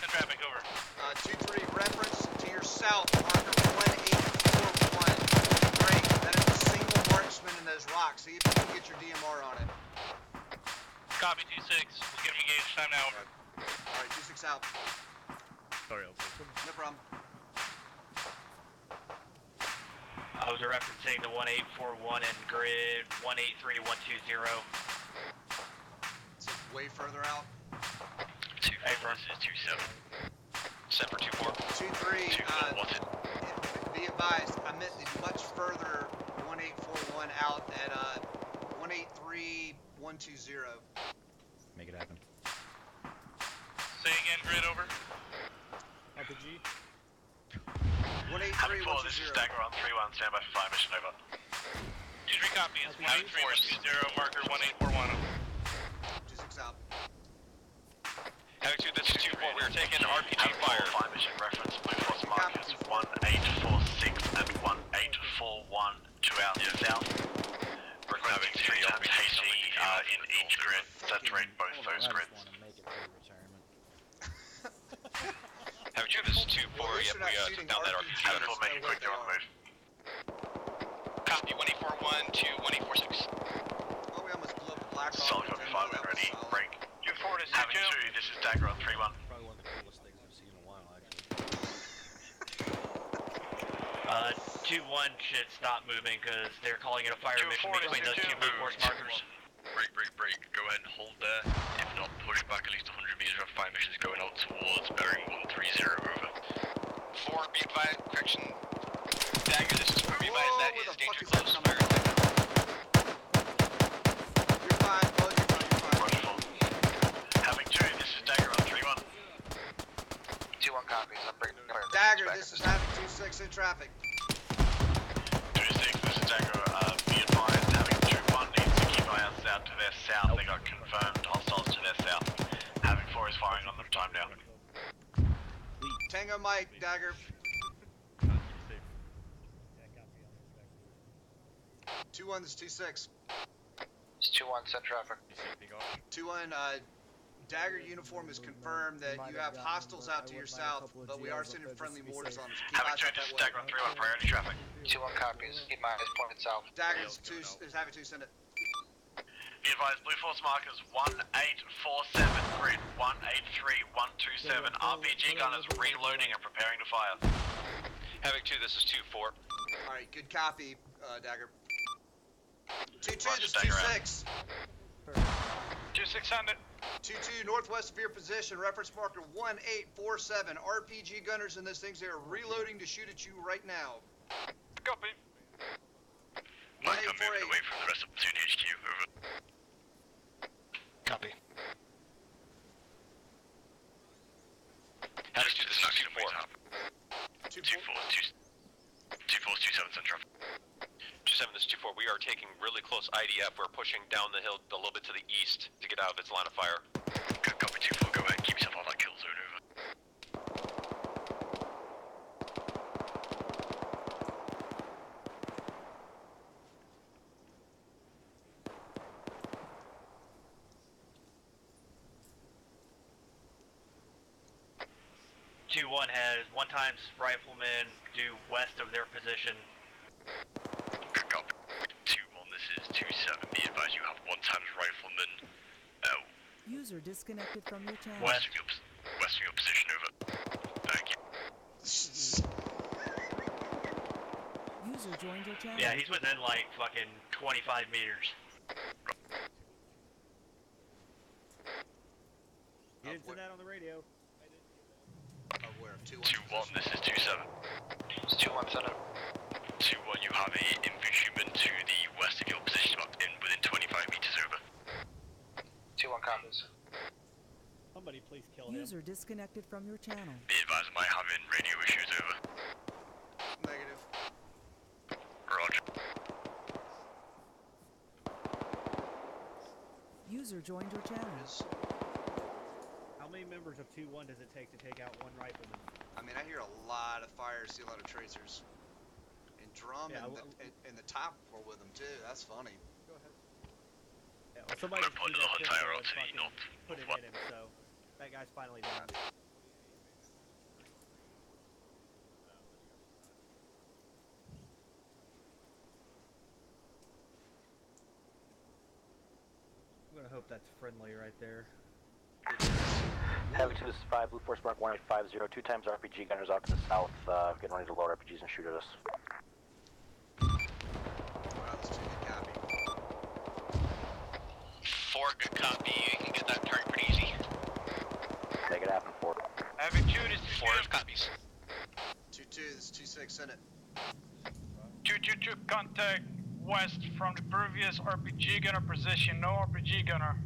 See if you can get your DMR on it. Copy 2-6. We'll get him engaged. Time now. Alright, 2-6 out. Sorry, Elsie. No problem. I was referencing the 1841 and grid 183120. So way further out. 2-4, this is 2-7. Send for 2-4. 2-3, 2-4, what's it? Be advised, I meant the much further 1841 out at 183120. Make it happen. Say again, grid over. RPG. 183, this is Dagger on 3-1, stand by for fire mission, over. 2-3 copy, it's 183-120, marker 1841. 2-6 out. Havoc 2, this is 2-4, we are taking RPG fire. Fire mission reference, Blue Force markers 1846 and 1841 to our south. Requesting 3 times HC in each grid, saturate both those grids. Havoc 2, this is 2-4, yep, we took down that RPG gunner. We'll make it quick, they're on the move. Copy, 1841 to 1846. Oh, we almost blew up a black Solid copy, 5 when ready, break. 2-4 to Having 2, this is Dagger on 3-1. Probably one of the coolest things I've seen in a while, actually. 2-1 should stop moving because they're calling it a fire mission between those two blue force markers. Break. Go ahead and hold there. If not, push back at least 100 meters. Our fire mission is going out towards bearing 130, over. 4, be advised, correction. Dagger, this is 4, be advised, that is danger close. Fire. You're fine, bud, you're fine. Having 2, this is Dagger on 3-1. 2-1 copies, I'm bringing Dagger, this is having 2-6 in traffic. 2-6, this is Dagger, be advised, having 2-1 needs to keep eye out to their south, they got confirmed hostiles to their south. Having 4 is firing on them, time down. Tango Mike, Dagger. 2-1, this is 2-6. It's 2-1, send traffic. 2-1, Dagger uniform is confirmed that you have hostiles out to your south, but we are sending friendly mortars on us. Keep Having eyes 2, out this that is way. Dagger on 3-1, priority traffic. 2-1 copies, keep my eyes pointed south. Dagger is having 2, send it. Be advised, Blue Force markers 1847, grid 183127. RPG gunners reloading and preparing to fire. Havoc 2, this is 2-4. Alright, good copy, Dagger. 2-2, Roger, this is Dagger 2-6. 2-600. 2-2, northwest of your position, reference marker 1847. RPG gunners in this thing, they are reloading to shoot at you right now. Copy. Mike, I'm moving away from the rest of Platoon HQ, over. Copy. Havoc 2, this is 2-4. 2-4, 2-7, send traffic. 2-7, this is 2-4. We are taking really close IDF. We're pushing down the hill a little bit to the east to get out of its line of fire. Good copy, 2-4. Go ahead, keep yourself on that kill zone, over. One has 1 times riflemen due west of their position. Good copy. 2-1, this is 2-7. Be advised, you have 1 times rifleman. User disconnected from your channel. West of your position, over. Thank you. User joined your channel. Yeah, he's within like fucking 25 meters. You didn't send that on the radio. Where? 2-1, this is 2-7. It's 2-1, send it. 2-1, you have a infantryman to the west of your position, within 25 meters, over. 2-1 copies. Somebody please kill him. User disconnected from your channel. Be advised, am I having radio issues, over? Negative. Roger. User joined your channel. How many members of 2-1 does it take to take out 1 rifleman? I mean, I hear a lot of fires, see a lot of tracers. And Drum and the top were with them too. That's funny. Go ahead. Yeah, well, somebody I'm putting the hot tire out to the north. put it in him, so that guy's finally down. hope that's friendly right there. Havoc 2, this is 5, Blue Force Mark 1850, 2 times RPG gunners out to the south, getting ready to load RPGs and shoot at us. Wow, that's 2, good copy. 4, good copy. You can get that target pretty easy. Make it happen, 4. Havoc 2, this is 4 copies. 2-2, this is 2-6, send it. 222, contact west from the previous RPG gunner position, no RPG gunner.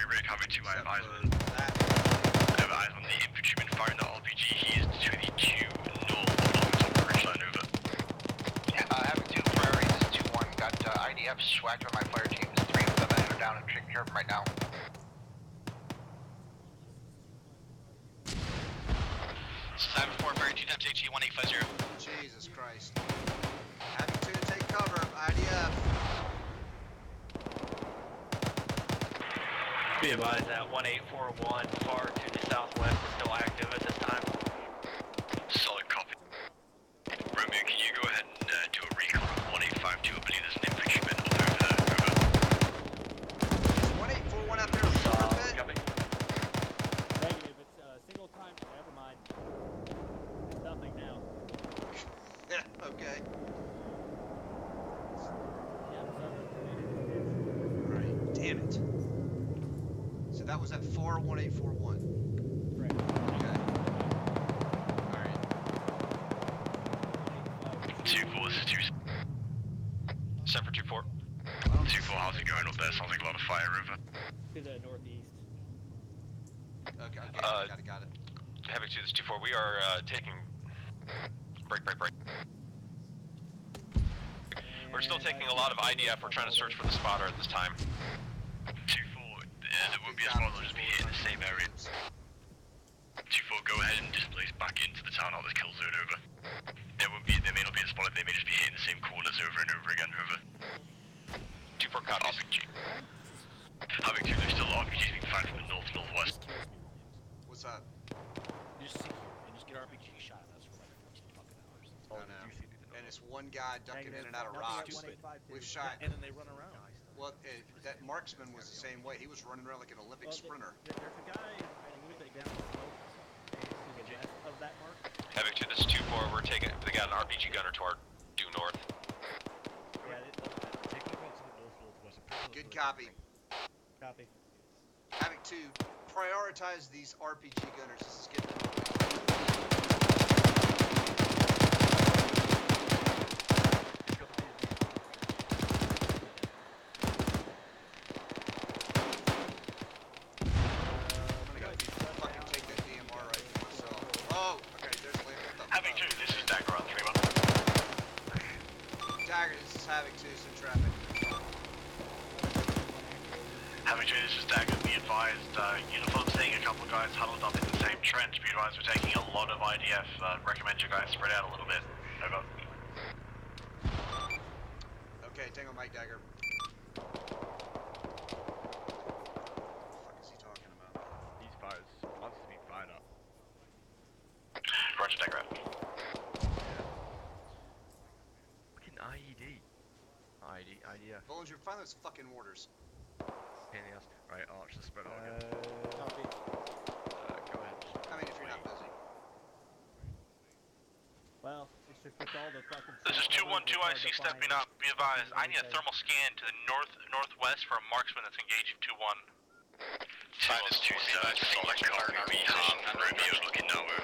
Break, Havoc 2, I have eyes on the infantryman firing the RPG. He is to the due north of the top ridge line, over. Havoc 2, priority, this is 2-1. Got IDF swagged on my fire team. There's 3 of them that are down and taking care of them right now. 7-4, very 2 times HE 1850. Jesus Christ. Havoc 2 to take cover, IDF. Be advised that 1841 far to the southwest is still active at this time. Solid copy. Romeo, can you go ahead and do a recon on 1852? I believe there's an infantryman over there, over. 1841 out there on the pit. Negative, it's single time, never mind. It's nothing now. Yeah, okay. Right, damn it. So that was at 41841. Correct. Okay. Alright. 2-4, this is 2. 7 for 2-4. 2-4, how's it going up there? Sounds like a lot of fire, over. To the northeast. Okay, got it. Havoc 2, this is 2-4. We are taking... Break. We're still taking a lot of IDF. We're trying to search for the spotter at this time. 2-4, there will be a spot, they'll just be in the same area. 2-4, go ahead and displace back into the town out of the kill zone, over. There may not be a spot, they may just be hitting the same corners over and over again, over. 2-4 copies. Havoc 2, there's still RPGs being fired from the northwest. What's that? You just sit here and just get RPG shot at us for like 14 fucking hours. That's all I know. you seem to do. And it's one guy ducking in and out of rocks. We've shot. And then they run around. Well, that marksman was the same way. He was running around like an Olympic sprinter. There's a guy, I moved it down to the west of that mark. Havoc 2, this is 2-4. We're taking... They got an RPG gunner to our due north. Yeah, Good copy. Copy. Havoc 2, prioritize these RPG gunners. This is getting Havoc 2 is in traffic. Havoc 2, this is Dagger. Be advised, uniform seeing a couple of guys huddled up in the same trench. Be advised, we're taking a lot of IDF. Recommend you guys spread out a little bit. Over. Okay, Tango Mike Dagger. What the fuck is he talking about? These fires wants to be fired up. Roger, Dagger. Fucking IDF. Bollinger, find those fucking orders. Pain in the ass. Right, Arch, let's spread out again. Copy. Go ahead. I mean, if you're not busy. Well, it's just with all the fucking... This is 212 IC stepping up. Be advised, I need a thermal scan to the northwest for a marksman that's engaging 2-1. Sign is 2-7, solid copy. We have Romeo looking now, over.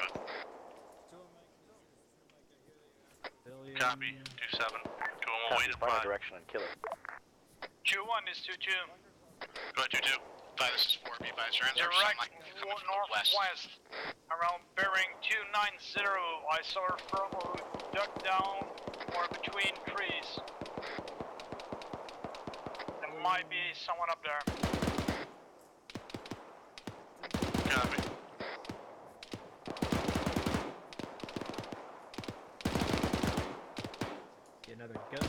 Copy, 2-7. 2-1 will wait at Find a 5. direction and kill it. 2-1 is 2-2. Go ahead, 2-2. 5, this is 4. Be advised, your hands are Direct like coming from the west. northwest. Around bearing 290. I saw her from duck down or between trees. There might be someone up there. Copy. Get another gun.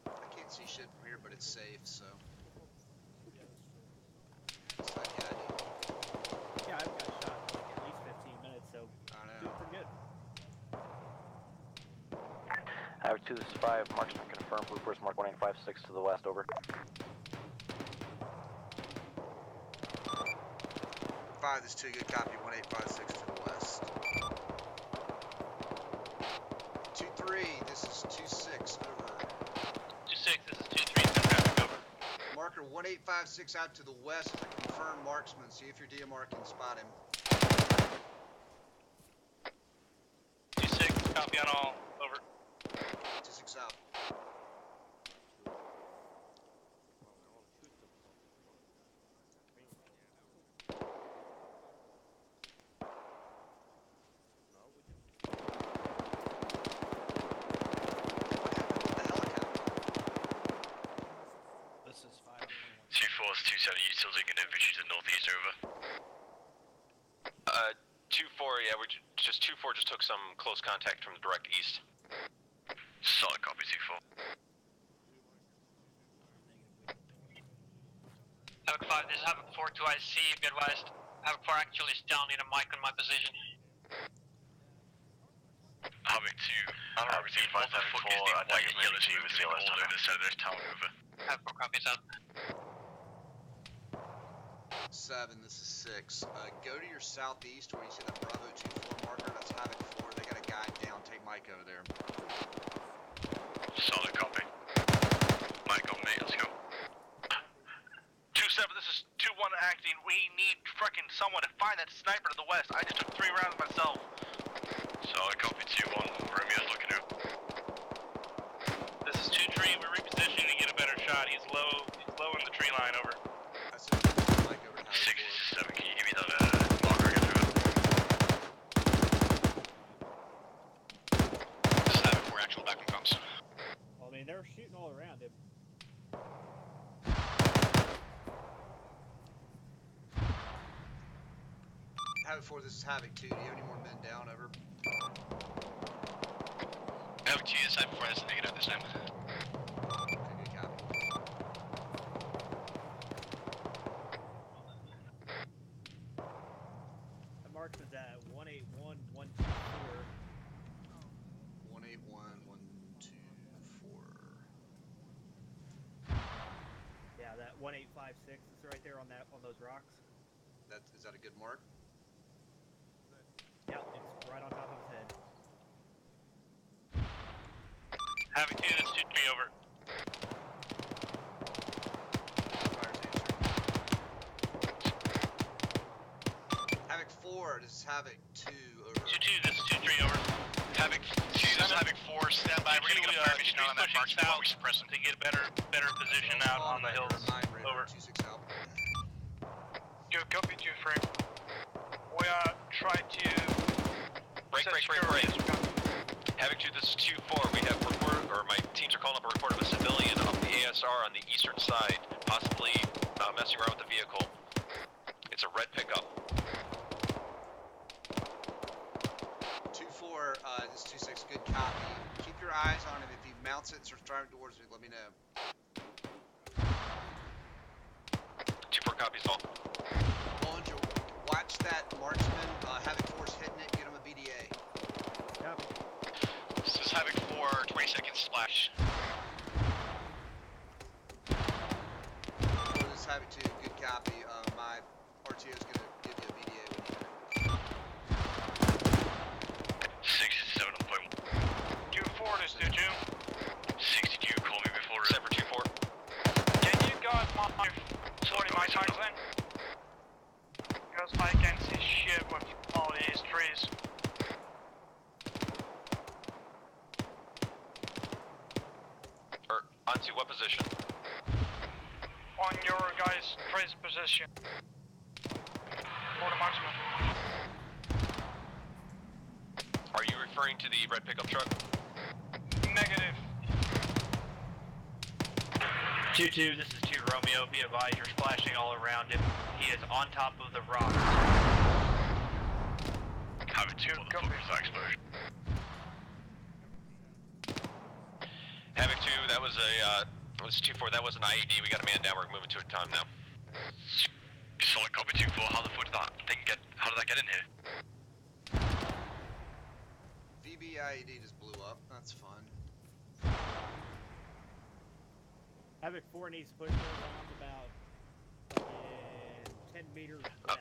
I can't see shit from here, but it's safe, so. 2, this is 5, marksman confirmed, Blue Force Mark 1856 to the west, over. 5, this is 2, good copy, 1856 to the west. 2-3, this is 2-6, over. 2-6, this is 2-3, send traffic over. Marker 1856 out to the west is a confirmed marksman. See if your DMR can spot him. 2-6, copy on all, over. 2-6 out. This is 5 on 2-4 is 2-7, you still taking infantry to the northeast, over. 2-4, yeah, we just 2-4 just took some close contact from the direct east. Solid copy, 2-4. Havoc 5, this is Havoc 4 to IC, be advised. Havoc 4 actually is down in a mic on my position. Havoc 2, Havoc 2, what the fuck is the white and yellow team doing all over the side of this town, over? Havoc 4 copies out. 7, this is 6. Go to your southeast where you see that Bravo 2-4 marker. That's Havoc 4. They got a guy down. Take Mike over there. Solid copy. Mike on me, let's go. 2-7, this is 2-1 acting. We need frickin' someone to find that sniper to the west. I just took 3 rounds myself. Solid copy, 2-1. Romeo's looking out. This is 2-3, we're repositioning to get a better shot. He's low in the tree line, over. That's it. Mike over to Havoc 4. 6-7, can you give me that marker again, over? This is Havoc 4, actual back from comms. Well, I mean, they're shooting all around him. Havoc 4, this is Havoc 2. Do you have any more men down, over? Havoc 2, this is Havoc 4, that's a negative this time. Okay, good copy. The marksman's at 181, 124. 181, 124. Yeah, that 1856 is right there on those rocks. Is that a good mark? Yeah, it's right on top of his head. Havoc 2, this is 2-3, over. Fire's answered. Havoc 4, this is Havoc 2, over. 2-2, this is 2-3, over. Havoc 2, this is Havoc 4, stand by, we're gonna get a fire mission out on that march before we suppress him. To get a better position out on the hills, over. 2-6 out. Good copy, 2-3. We are trying to... Break. Havoc 2, this is 2-4. We have my teams are calling up a report of a civilian up the ASR on the eastern side, possibly messing around with the vehicle. It's a red pickup. 2-4, this is 2-6, good copy. Keep your eyes on him. If he mounts it and starts driving towards me, let me know. 2-4 copies all. Bollinger, watch that marksman. Havoc 4's hitting it. Get him a BDA. Yep. This is Havoc 4, 20 seconds splash. 4, this is Havoc 2, good copy. My RTO is going to give you a BDA when you get it. 67 on the point. 2-4, this is 2-2. 62, call me before. Set for 2-4. Can you guys my 40 my times then? Because I can't see shit with all these trees. Onto what position? On your guys' trace position. For the marksman. Are you referring to the red pickup truck? Negative. 2-2, this is 2 Romeo, be advised, you're splashing all around him. He is on top of the rock. Havoc 2, what the fuck was that explosion? Havoc 2, that was a, was 2-4, that was an IED, we got a man down, we're moving to a time now. Solid copy 2-4, how the fuck did that thing how did that get in here? VB IED just blew up, that's fun. Havoc 4 needs to push around about 10 meters west.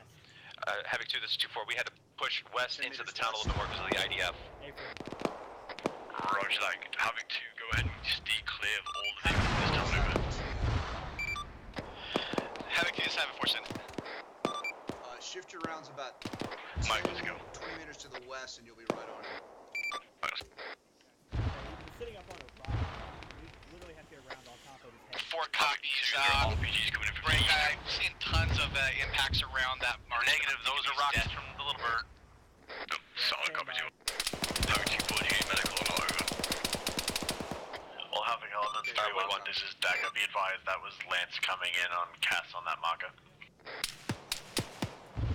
Havoc 2, this is 2-4. We had to push west into the town a little bit more because of the IDF. Roger that. Havoc 2, go ahead and stay clear of all the vehicles in this town over. Havoc 2, this is Havoc 4 send. Shift your rounds about 20 meters to the west and you'll be right on it. He's sitting up on a rock. We literally have to get around on top of his head. 4 copies. RPGs coming in from Break, I've seen tons of impacts around that mark. Negative, those are rockets from the Little Bird. Solid copy 2. Havoc 2, 4, do you need medical or not? Over. All Havoc elements, 311, this is Dagger. Be advised that was Lance coming in on Cass on that marker.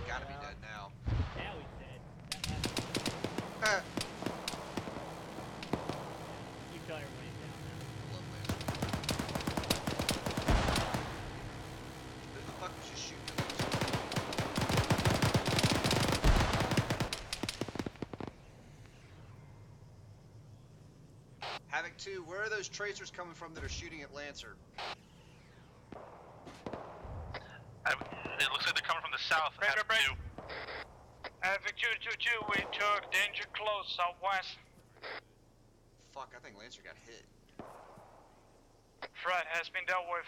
Gotta be dead now. Now he's dead. You cut everybody down now. Who the fuck was just shooting? Havoc 2, where are those tracers coming from that are shooting at Lancer? It looks like they're coming from the south. Havoc 2. Havoc 222, we took danger close southwest. Fuck, I think Lancer got hit. Threat has been dealt with.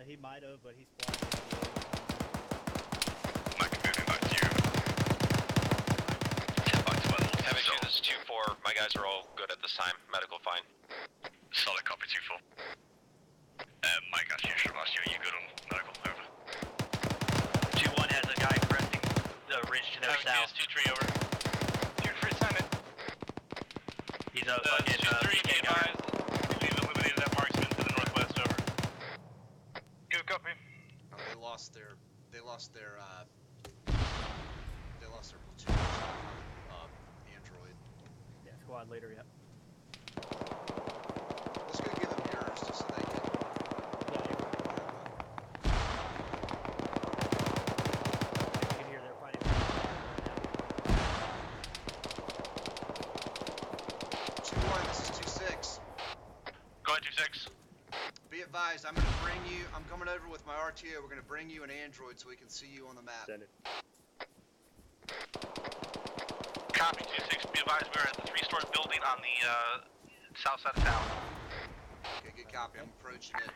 He might have, but he's flying. Mike, moving back to you. 10 by 12. Havoc 2, this is 2-4. My guys are all good at this time. Medical fine. Solid copy 2-4. Mike, actually, you should have asked you, are you good on medical? Over. 2-1 has a guy cresting the ridge to their south. 2-3 over. 2-3 send it. He's a fucking 2-3, be advised. We've eliminated that marksman to the northwest, over. Good copy. Oh, they lost their platoon. Android. Yeah, squad leader, yep. Let's go give them yours just so they can. You can hear they're fighting. 2-1, this is 2-6. Go ahead, 2-6. Be advised, I'm coming over with my RTO. We're gonna bring you an Android so we can see you on the map. Send it. Copy 2-6. Be advised, we're at the 3-story building on the south side of town. Okay, good copy. I'm approaching it.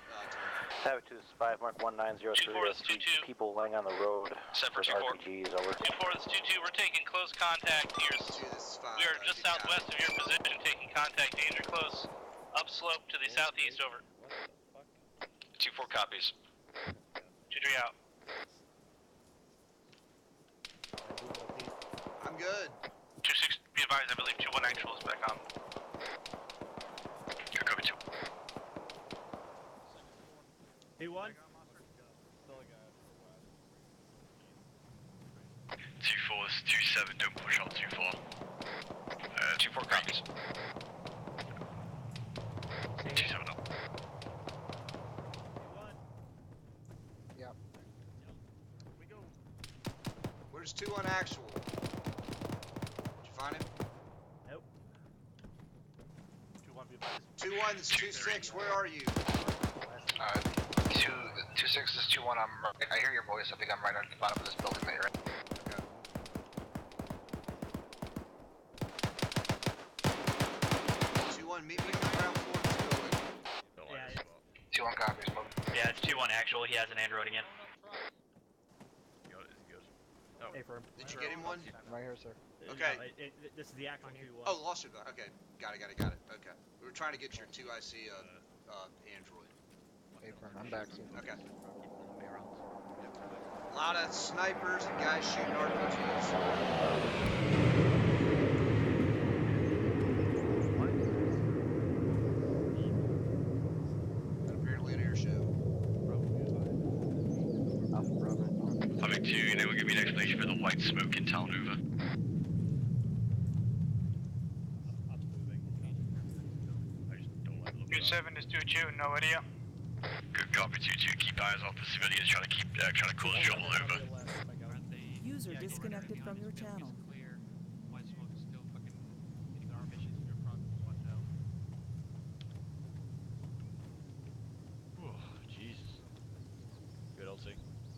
Havoc 2, this is 5, Mark 1903. I see people laying on the road with RPGs, over. 2-4, this is 2-2. We're taking close contact here. We are just southwest of your position, taking contact danger close. Upslope to the southeast, over. 2-4 copies. 2-3 out. I'm good. 2-6, be advised, I believe 2-1 actual is back on. Good copy 2. 2-1. 2-4, this is 2-7, don't push out too far. 2-4 copies. 2-7 up. Yep. Where's 2-1 actual? Did you find him? Nope. 2-1, be advised. 2-1, this is 2-6. Where are you? 2-6, this is 2-1. I hear your voice. I think I'm right on the bottom of this building that you're in. 2-1, meet me on the ground floor of this building. Yeah, 2-1 copies, Yeah, it's 2-1 actual. He has an android again. Hey, firm. Did you get him one? Right here, sir. Okay. No, this is the actual 2-1. Oh, lost it. Okay, got it. Okay. We were trying to get your 2IC Android. Hey, firm. I'm back soon. Okay. A lot of snipers and guys shooting RPGs. Apparently an air show. Havoc 2, you know, we'll give you an explanation for the white smoke in town, over. 2-7 is 2-2, no idea. Good copy 2-2, keep eyes off the civilians trying to cause trouble, over. User disconnected from your channel.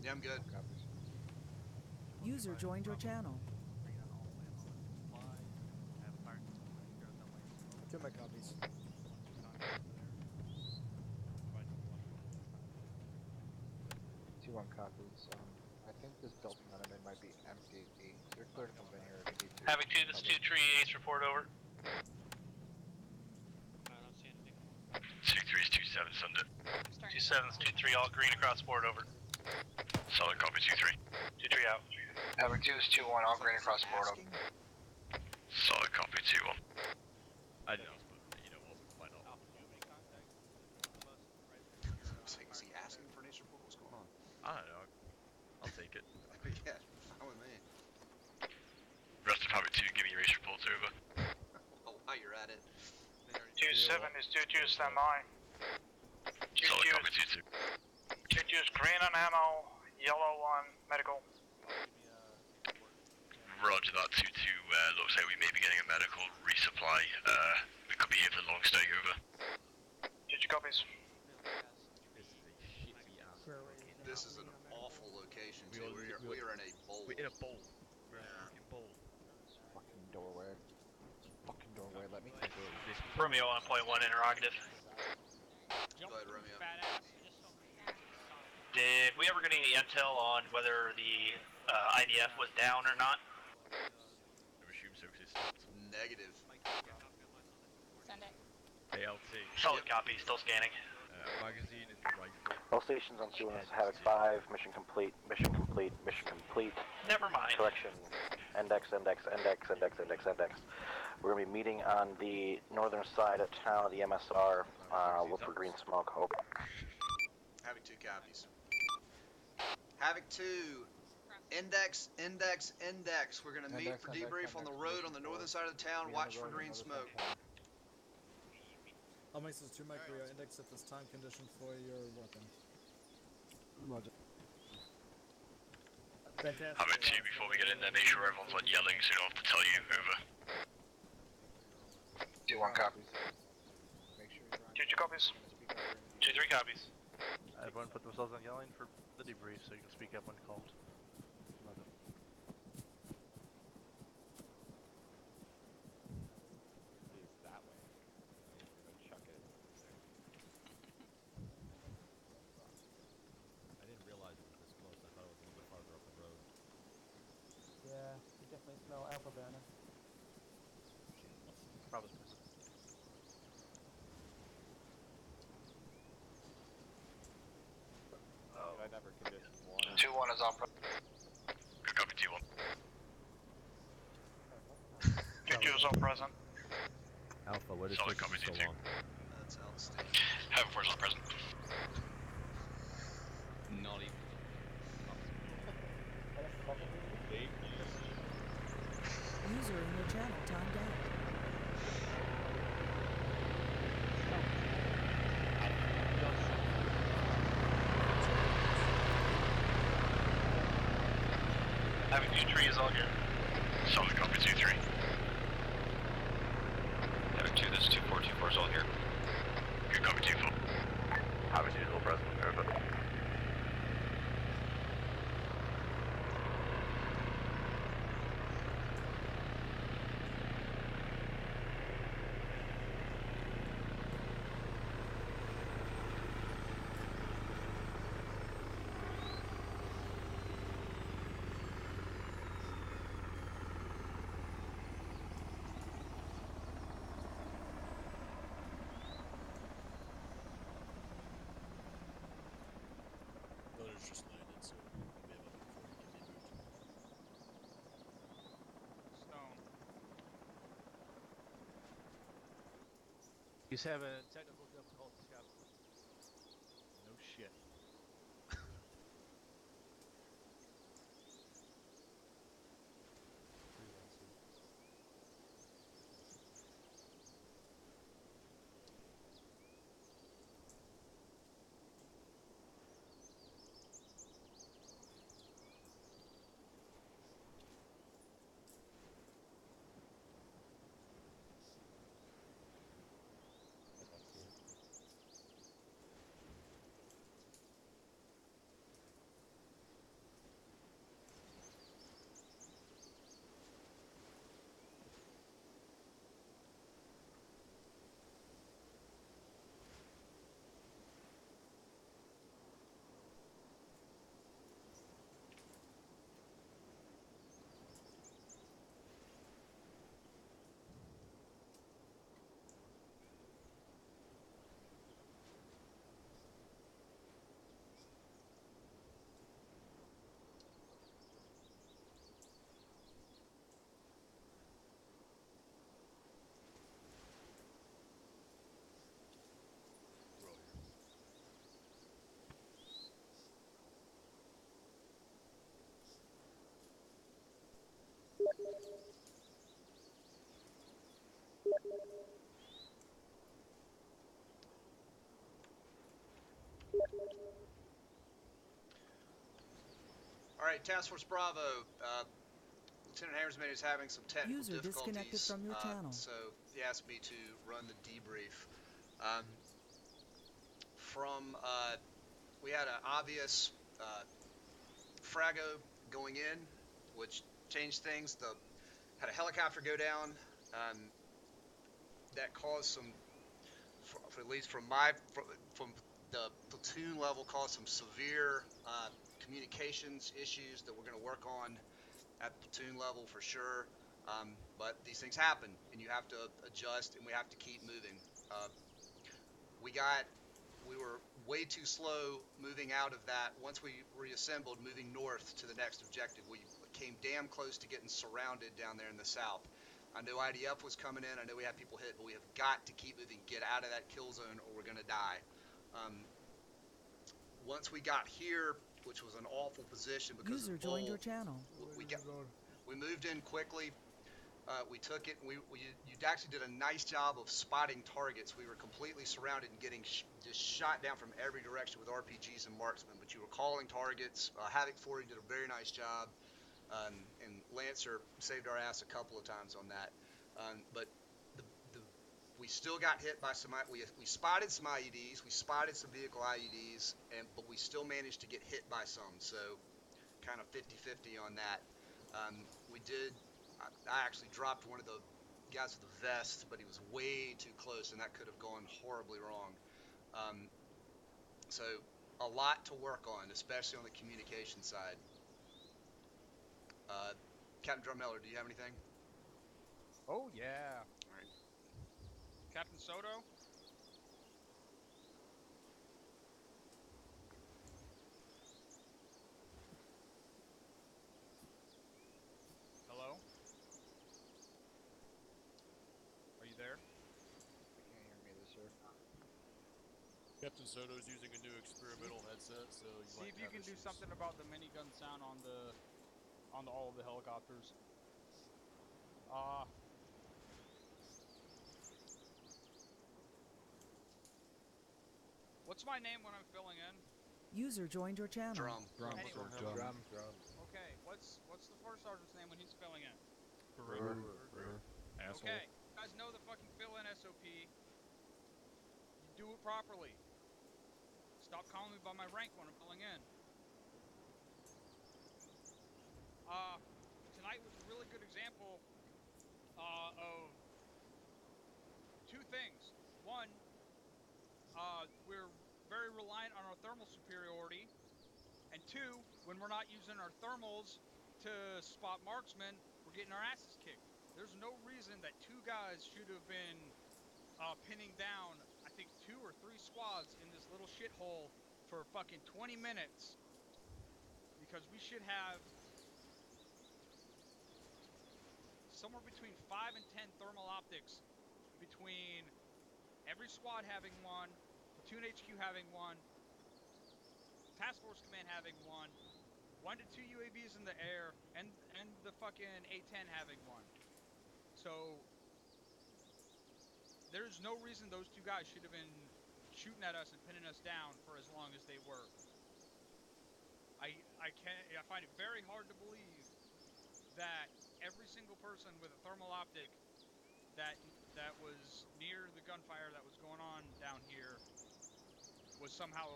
Yeah, I'm good. User joined your channel. Two of my copies. 2-1 copies. I think this building on it might be empty. You're clear to come in here if you need to. Havoc 2, this is 2-3, Ace report over. 2-3 is 2-7, send it. 2-7's 2-3, all green across the board, over. Solid copy, 2-3. 2-3 out. Havoc 2 is 2-1, all green across the board, over. Solid copy, 2-1. I know, but you know what, we'll find out. Is he asking for an ace report? What's going on? I don't know. I'll take it. Yeah, fine with me. Rest of Havoc 2, give me your ace reports over. Oh, while you're at it. 2-7 is 2-2, stand by. Solid copy, 2-2. 2-2 is green on ammo, yellow on medical. Roger that, 2-2, looks like we may be getting a medical resupply. We could be here for the long stay, over. 2-2 copies. This is an awful location, too. We are in a bowl. We're in a bowl. We're in a fucking bowl. Fucking doorway. Fucking doorway, let me think. Romeo 1.1 interrogative. Go ahead, Romeo. Did we ever get any intel on whether the IDF was down or not? I assume so, because it stopped. Negative. Send it. ALT. Solid copy, still scanning. Magazine is rifle. All stations on 2 is Havoc 5, mission complete, mission complete, mission complete. Never mind. Correction. Index. We're going to be meeting on the northern side of town of the MSR. Look for green smoke. Hope. Havoc 2 copies. Havoc 2. Index. We're going to meet for debrief on the road on the northern side of the town. Watch for green smoke. All Masons 2 Mike, index at this time condition for your weapon. Roger. Fantastic. Havoc 2, before we get in there, make sure everyone's not yelling so you don't have to tell you, over. 2-1 copies. 2-2 copies. 2-3 copies. Everyone put themselves on yelling for the debrief so you can speak up when called. I didn't realize it was this close. I thought it was a little bit farther up the road. Yeah, you definitely smell alpha burner. Probably. I never conditioned 1. 2-1 is on. Good copy, 2-1. 2-2 is all present. Alpha, what is Solid taking copy, so 2-2. long? That's outstanding. Havoc 4 is on present. Not even. User in your channel timed out. Havoc 2-3 is all here. Solid copy, 2-3. Havoc 2, this is 2-4 is all here. Good copy, 2-4. Havoc 2 is all present, over. Builders just landed, so we'll be able to before we get moved. Stone. You have a technical difficulty, Scout. No shit. right, Task Force Bravo. Lieutenant Hammersman is having some technical User disconnected difficulties, from your channel. so he asked me to run the debrief. We had an obvious frago going in, which changed things. Had a helicopter go down. That caused some, at least from the platoon level, caused some severe communications issues that we're going to work on at the platoon level for sure. But these things happen, and you have to adjust, and we have to keep moving. We were way too slow moving out of that. Once we reassembled, moving north to the next objective, we came damn close to getting surrounded down there in the south. I know IDF was coming in. I know we had people hit, but we have got to keep moving, get out of that kill zone, or we're going to die. Once we got here, which was an awful position because User of joined your channel. We moved in quickly. We took it. You actually did a nice job of spotting targets. We were completely surrounded and getting just shot down from every direction with RPGs and marksmen. But you were calling targets. Havoc 40 did a very nice job, and Lancer saved our ass a couple of times on that. But we still got hit by some. We spotted some IEDs. We spotted some vehicle IEDs, but we still managed to get hit by some. So kind of 50-50 on that. We did. I actually dropped one of the guys with the vest, but he was way too close, and that could have gone horribly wrong. So a lot to work on, especially on the communication side. Captain Drumheller, do you have anything? Oh, yeah. All right. Captain Soto? Hello? Are you there? I can't hear me either, sir. Captain Soto is using a new experimental headset, so see if you can do something about the minigun sound on all of the helicopters. What's my name when I'm filling in? User joined your channel. Drum. Drum. Okay, what's the first sergeant's name when he's filling in? Asshole. Okay, you guys know the fucking fill-in SOP. You do it properly. Stop calling me by my rank when I'm filling in. Tonight was a really good example of two things. One, we're very reliant on our thermal superiority. And two, when we're not using our thermals to spot marksmen, we're getting our asses kicked. There's no reason that two guys should have been pinning down, I think, 2 or 3 squads in this little shithole for fucking 20 minutes. Because we should have somewhere between 5 and 10 thermal optics between every squad having one, Platoon HQ having one, Task Force Command having one, 1 to 2 UAVs in the air, and the fucking A-10 having one. So there's no reason those two guys should have been shooting at us and pinning us down for as long as they were. I find it very hard to believe that every single person with a thermal optic that was near the gunfire that was going on down here was somehow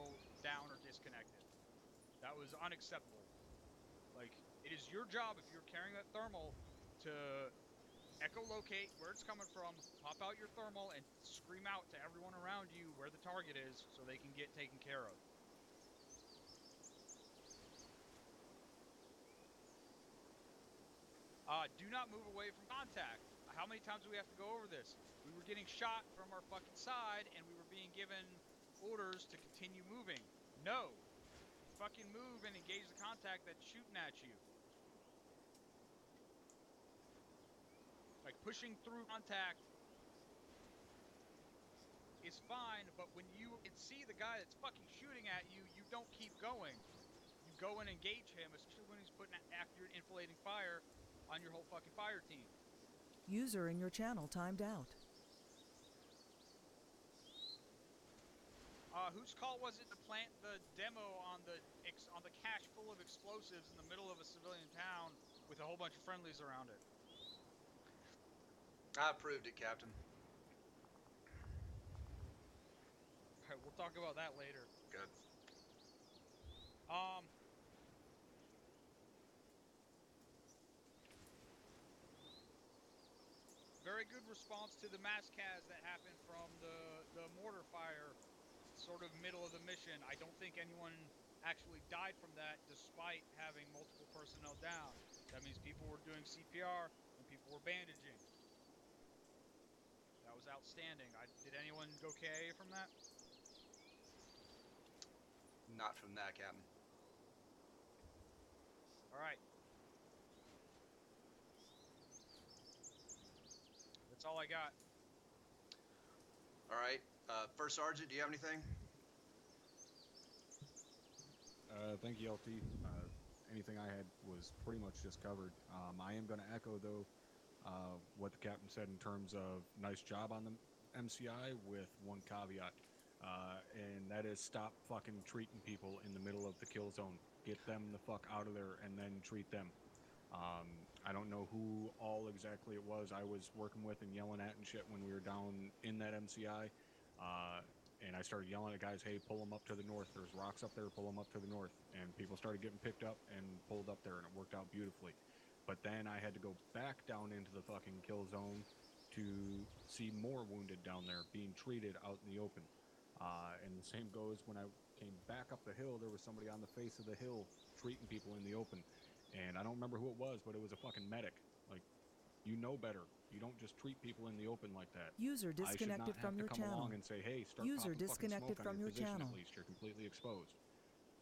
down or disconnected. That was unacceptable. Like, it is your job, if you're carrying that thermal, to echolocate where it's coming from, pop out your thermal, and scream out to everyone around you where the target is so they can get taken care of. Do not move away from contact. How many times do we have to go over this? We were getting shot from our fucking side, and we were being given orders to continue moving. No. Fucking move and engage the contact that's shooting at you. Like, pushing through contact is fine, but when you can see the guy that's fucking shooting at you, you don't keep going. You go and engage him, especially when he's putting accurate inflating fire on your whole fucking fire team. User in your channel timed out. Whose call was it to plant the demo on the cache full of explosives in the middle of a civilian town with a whole bunch of friendlies around it? I approved it, Captain. Alright, we'll talk about that later. Good. Very good response to the mass cas that happened from the mortar fire, sort of middle of the mission. I don't think anyone actually died from that, despite having multiple personnel down. That means people were doing CPR and people were bandaging. That was outstanding. Did anyone go KIA from that? Not from that, Captain. All right. That's all I got. All right. First Sergeant, do you have anything? Thank you, LT. Anything I had was pretty much just covered. I am going to echo, though, what the captain said in terms of nice job on the MCI with one caveat, and that is stop fucking treating people in the middle of the kill zone. Get them the fuck out of there and then treat them. I don't know who all exactly it was I was working with and yelling at and shit when we were down in that MCI. And I started yelling at guys, hey, pull them up to the north. There's rocks up there, pull them up to the north. And people started getting picked up and pulled up there, and it worked out beautifully. But then I had to go back down into the fucking kill zone to see more wounded down there being treated out in the open. And the same goes when I came back up the hill, there was somebody on the face of the hill treating people in the open. And I don't remember who it was, but it was a fucking medic. Like, you know better. You don't just treat people in the open like that. User disconnected from your I should not have to come channel. along and say, hey, start User popping disconnected fucking smoke from on your your position channel. at least. You're completely exposed.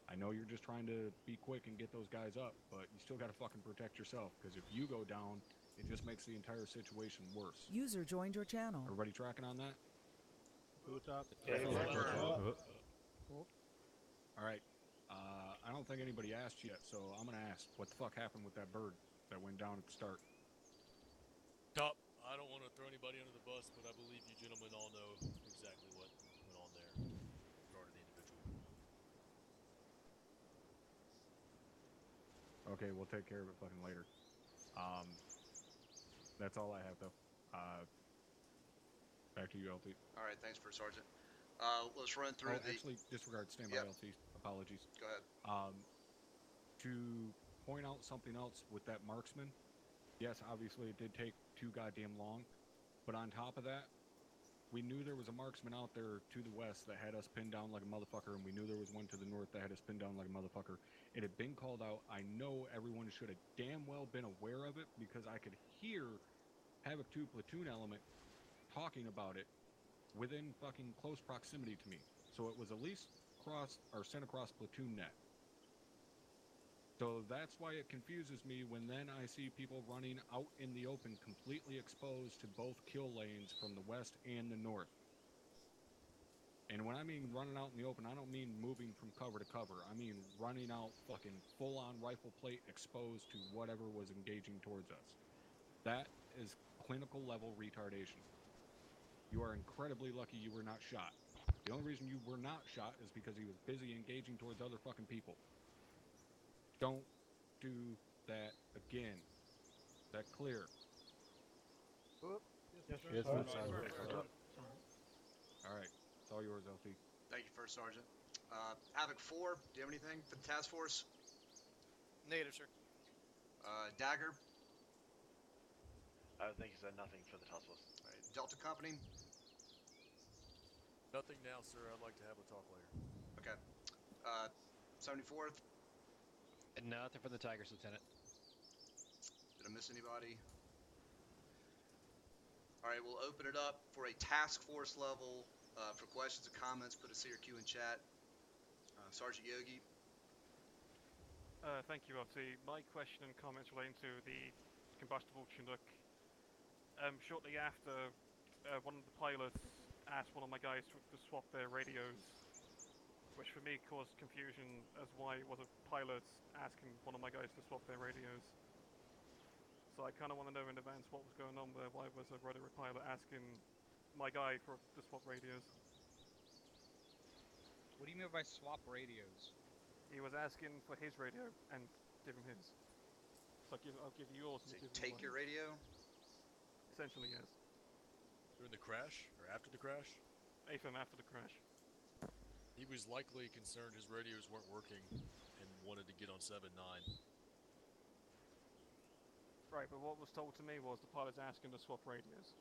I know you're just trying to be quick and get those guys up, but you still got to fucking protect yourself, because if you go down, it just makes the entire situation worse. User joined your channel. Everybody tracking on that? Boot up. Cool. All right. I don't think anybody asked yet, so I'm going to ask, what the fuck happened with that bird that went down at the start? Top, I don't want to throw anybody under the bus, but I believe you gentlemen all know exactly what went on there regarding the individual. Okay, we'll take care of it fucking later. That's all I have, though. Back to you, LT. All right, thanks, First Sergeant. Let's run through Actually, disregard standby LT. Apologies. Go ahead. To point out something else with that marksman, yes, obviously it did take too goddamn long, but on top of that, we knew there was a marksman out there to the west that had us pinned down like a motherfucker, and we knew there was one to the north that had us pinned down like a motherfucker. It had been called out. I know everyone should have damn well been aware of it, because I could hear Havoc 2 platoon element talking about it within fucking close proximity to me. So it was at least sent across platoon net. So that's why it confuses me when then I see people running out in the open completely exposed to both kill lanes from the west and the north. And when I mean running out in the open, I don't mean moving from cover to cover. I mean running out fucking full-on rifle plate exposed to whatever was engaging towards us. That is clinical level retardation. You are incredibly lucky you were not shot. The only reason you were not shot is because he was busy engaging towards other fucking people. Don't do that again. Is that clear? Yes, Yes, sir. sir. All right. It's all yours, LT. Thank you, First Sergeant. Havoc 4, do you have anything for the task force? Negative, sir. Dagger? I think he said nothing for the task force. All right. Delta Company? Nothing now, sir. I'd like to have a talk later. Okay. 74th? Nothing for the Tigers, Lieutenant. Did I miss anybody? All right, we'll open it up for a task force level. For questions or comments, put a CRQ in chat. Sergeant Yogi. Thank you, LT. My question and comments relating to the combustible Chinook. Shortly after, one of the pilots asked one of my guys to swap their radios, which for me caused confusion as why was a pilot asking one of my guys to swap their radios. So I kind of want to know in advance what was going on there. Why was a rotary pilot asking my guy to swap radios? What do you mean by swap radios? He was asking for his radio and give him his. So I'll give you yours and So you give him take your radio? Essentially, yes. During the crash? Or after the crash? AFM after the crash. He was likely concerned his radios weren't working and wanted to get on 7-9. Right, but what was told to me was the pilot's asking to swap radios.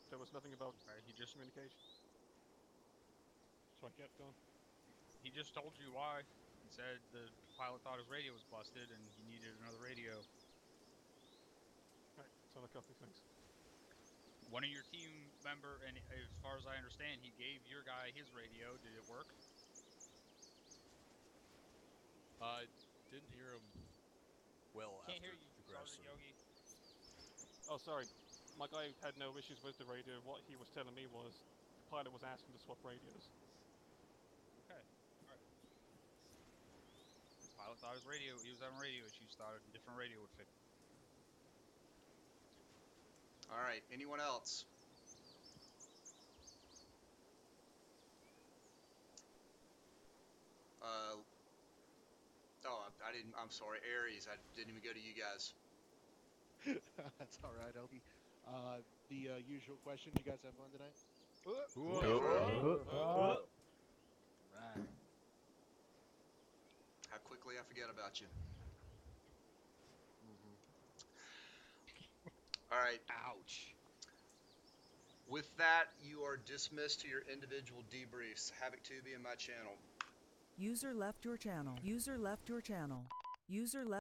There was nothing about he just communication. So I kept going. He just told you why. He said the pilot thought his radio was busted and he needed another radio. Right, so a couple of things. One of your team member, and as far as I understand, he gave your guy his radio. Did it work? I didn't hear him well Can't after hear you, the crash. Sergeant Yogi. Oh, sorry. My guy had no issues with the radio. What he was telling me was the pilot was asking to swap radios. Okay. Alright. The pilot thought his radio, he was having radio issues, thought a different radio would fit. Alright, anyone else? I'm sorry, Aries, I didn't even go to you guys. That's alright, LT. The usual question, you guys have fun tonight? Right. How quickly I forget about you. Alright. Ouch. With that, you are dismissed to your individual debriefs. Havoc 2 be in my channel. User left your channel. User left your channel. User left.